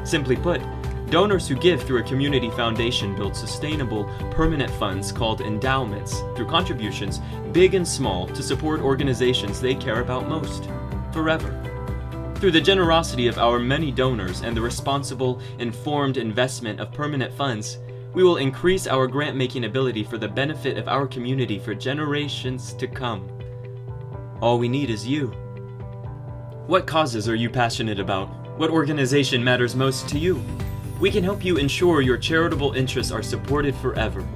Simply put, donors who give through a community foundation build sustainable, permanent funds called endowments through contributions, big and small, to support organizations they care about most, forever. Through the generosity of our many donors and the responsible, informed investment of permanent funds, we will increase our grant-making ability for the benefit of our community for generations to come. All we need is you. What causes are you passionate about? What organization matters most to you? We can help you ensure your charitable interests are supported forever.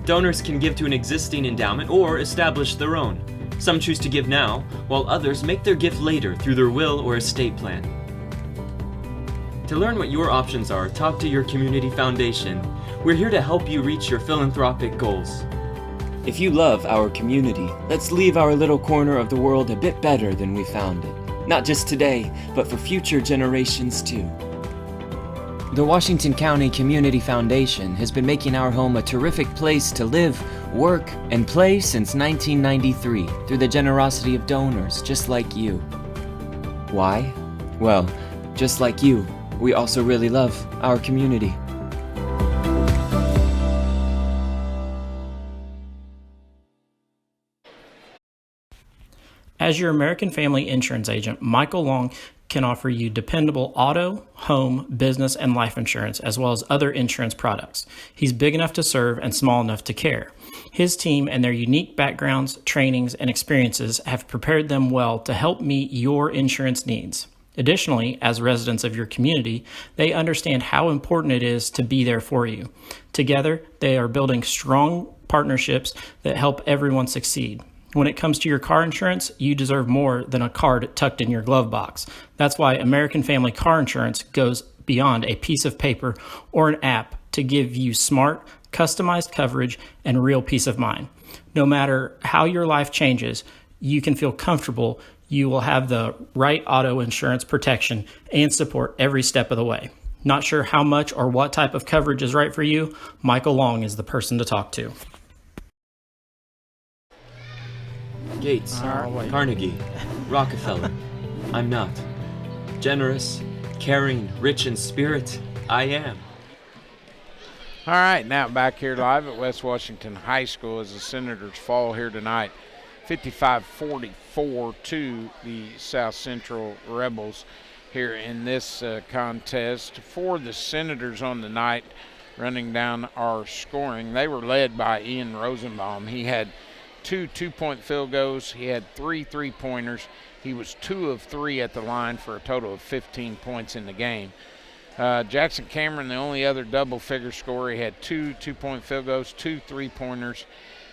Donors can give to an existing endowment or establish their own. Some choose to give now, while others make their gift later through their will or estate plan. To learn what your options are, talk to your community foundation. We're here to help you reach your philanthropic goals. If you love our community, let's leave our little corner of the world a bit better than we found it. Not just today, but for future generations too. The Washington County Community Foundation has been making our home a terrific place to live, work, and play since 1993 through the generosity of donors just like you. Why? Well, just like you, we also really love our community. As your American Family Insurance agent, Michael Long can offer you dependable auto, home, business, and life insurance, as well as other insurance products. He's big enough to serve and small enough to care. His team and their unique backgrounds, trainings, and experiences have prepared them well to help meet your insurance needs. Additionally, as residents of your community, they understand how important it is to be there for you. Together, they are building strong partnerships that help everyone succeed. When it comes to your car insurance, you deserve more than a card tucked in your glove box. That's why American Family Car Insurance goes beyond a piece of paper or an app to give you smart, customized coverage and real peace of mind. No matter how your life changes, you can feel comfortable you will have the right auto insurance protection and support every step of the way. Not sure how much or what type of coverage is right for you? Michael Long is the person to talk to. Gates, Carnegie, Rockefeller. I'm not. Generous, caring, rich in spirit. I am. All right, now back here live at West Washington High School as the Senators fall here tonight. 55-44 to the South Central Rebels here in this contest. For the Senators on the night, running down our scoring, they were led by Ian Rosenbaum. He had 2 2-point field goals. He had 3 3-pointers. He was 2 of 3 at the line for a total of 15 points in the game. Jackson Cameron, the only other double-figure scorer, he had 2 2-point field goals, 2 3-pointers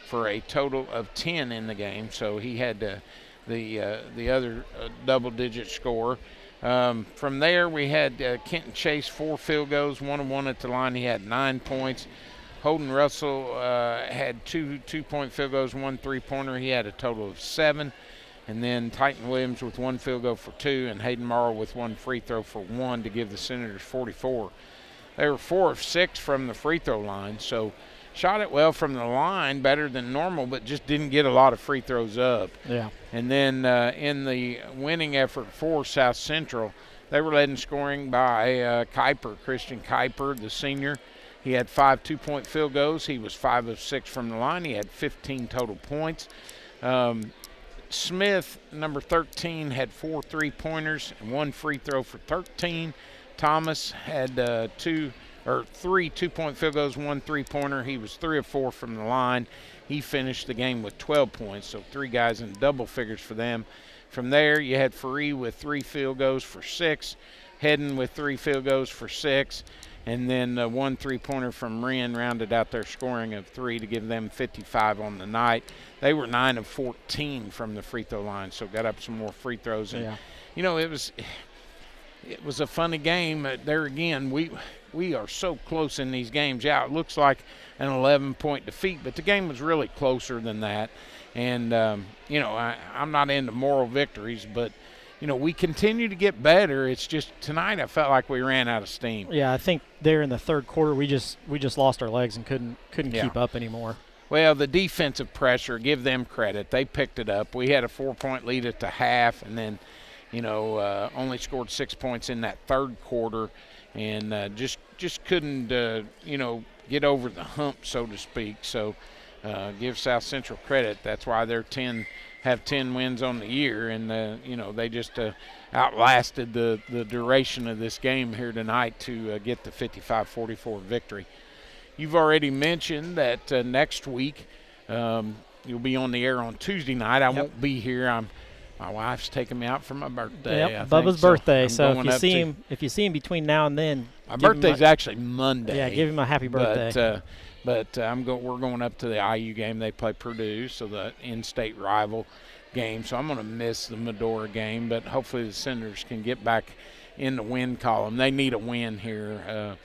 for a total of 10 in the game. So he had the other double-digit score. From there, we had Kenton Chase, 4 field goals, 1 of 1 at the line. He had 9 points. Holden Russell had 2 2-point field goals, 1 3-pointer. He had a total of 7. And then Titan Williams with 1 field goal for 2, and Hayden Morrow with 1 free throw for 1 to give the Senators 44. They were 4 of 6 from the free throw line, so shot it well from the line, better than normal, but just didn't get a lot of free throws up. Yeah. And then in the winning effort for South Central, they were led in scoring by Christian Kuiper, the senior. He had 5 2-point field goals. He was 5 of 6 from the line. He had 15 total points. Smith, number 13, had 4 3-pointers and 1 free throw for 13. Thomas had 3 2-point field goals, 1 3-pointer. He was 3 of 4 from the line. He finished the game with 12 points, so 3 guys in double figures for them. From there, you had Faree with 3 field goals for 6, Hedden with 3 field goals for 6, and then 1 3-pointer from Wren rounded out their scoring of 3 to give them 55 on the night. They were 9 of 14 from the free throw line, so got up some more free throws. And, you know, it was a funny game. There again, we are so close in these games. Yeah, it looks like an 11-point defeat, but the game was really closer than that. And, you know, I'm not into moral victories, but you know, we continue to get better. It's just tonight I felt like we ran out of steam. Yeah, I think there in the third quarter we just lost our legs and couldn't keep up anymore. Well, the defensive pressure, give them credit. They picked it up. We had a 4-point lead at the half, and then, you know, only scored 6 points in that third quarter, and just couldn't, you know, get over the hump, so to speak. So give South Central credit. That's why they're 10 wins on the year, and you know, they just outlasted the duration of this game here tonight to get the 55-44 victory. You've already mentioned that next week you'll be on the air on Tuesday night. I won't be here. My wife's taking me out for my birthday. Yep, Bubba's birthday. So if you see him between now and then, my birthday's actually Monday. Yeah, give him a happy birthday. But we're going up to the IU game. They play Purdue, so the in-state rival game. So I'm going to miss the Medora game, but hopefully the Senators can get back in the win column. They need a win here,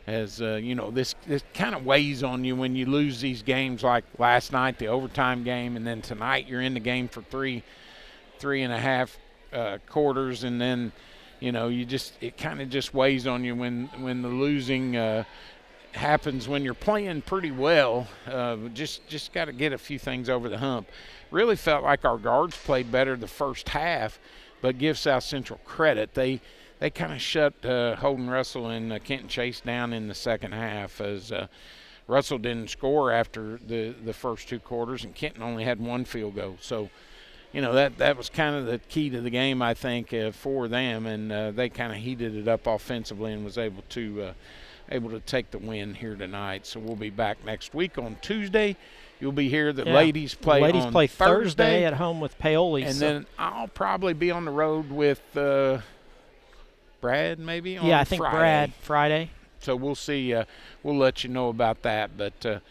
as you know, this kind of weighs on you when you lose these games like last night, the overtime game, and then tonight you're in the game for three and a half quarters, and then you know it kind of just weighs on you when the losing happens when you're playing pretty well. Just got to get a few things over the hump. Really felt like our guards played better the first half, but give South Central credit. They kind of shut Holden Russell and Kenton Chase down in the second half, as Russell didn't score after the first 2 quarters, and Kenton only had 1 field goal. So, you know, that was kind of the key to the game, I think, for them, and they kind of heated it up offensively and was able to take the win here tonight. So we'll be back next week on Tuesday. You'll be here. The ladies play Thursday at home with Paoli. And then I'll probably be on the road with Brad maybe on I think Friday. Friday. So we'll see. We'll let you know about that. But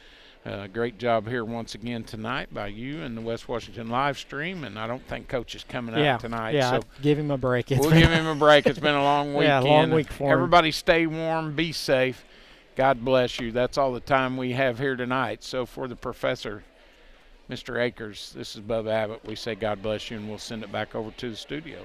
great job here once again tonight by you and the West Washington live stream. And I don't think Coach is coming out tonight. Yeah, so give him a break. We'll give him a break. It's been a long weekend. Long week for him. Everybody stay warm, be safe. God bless you. That's all the time we have here tonight. So for the professor, Mr. Akers, this is Bubba Abbott. We say God bless you, and we'll send it back over to the studio.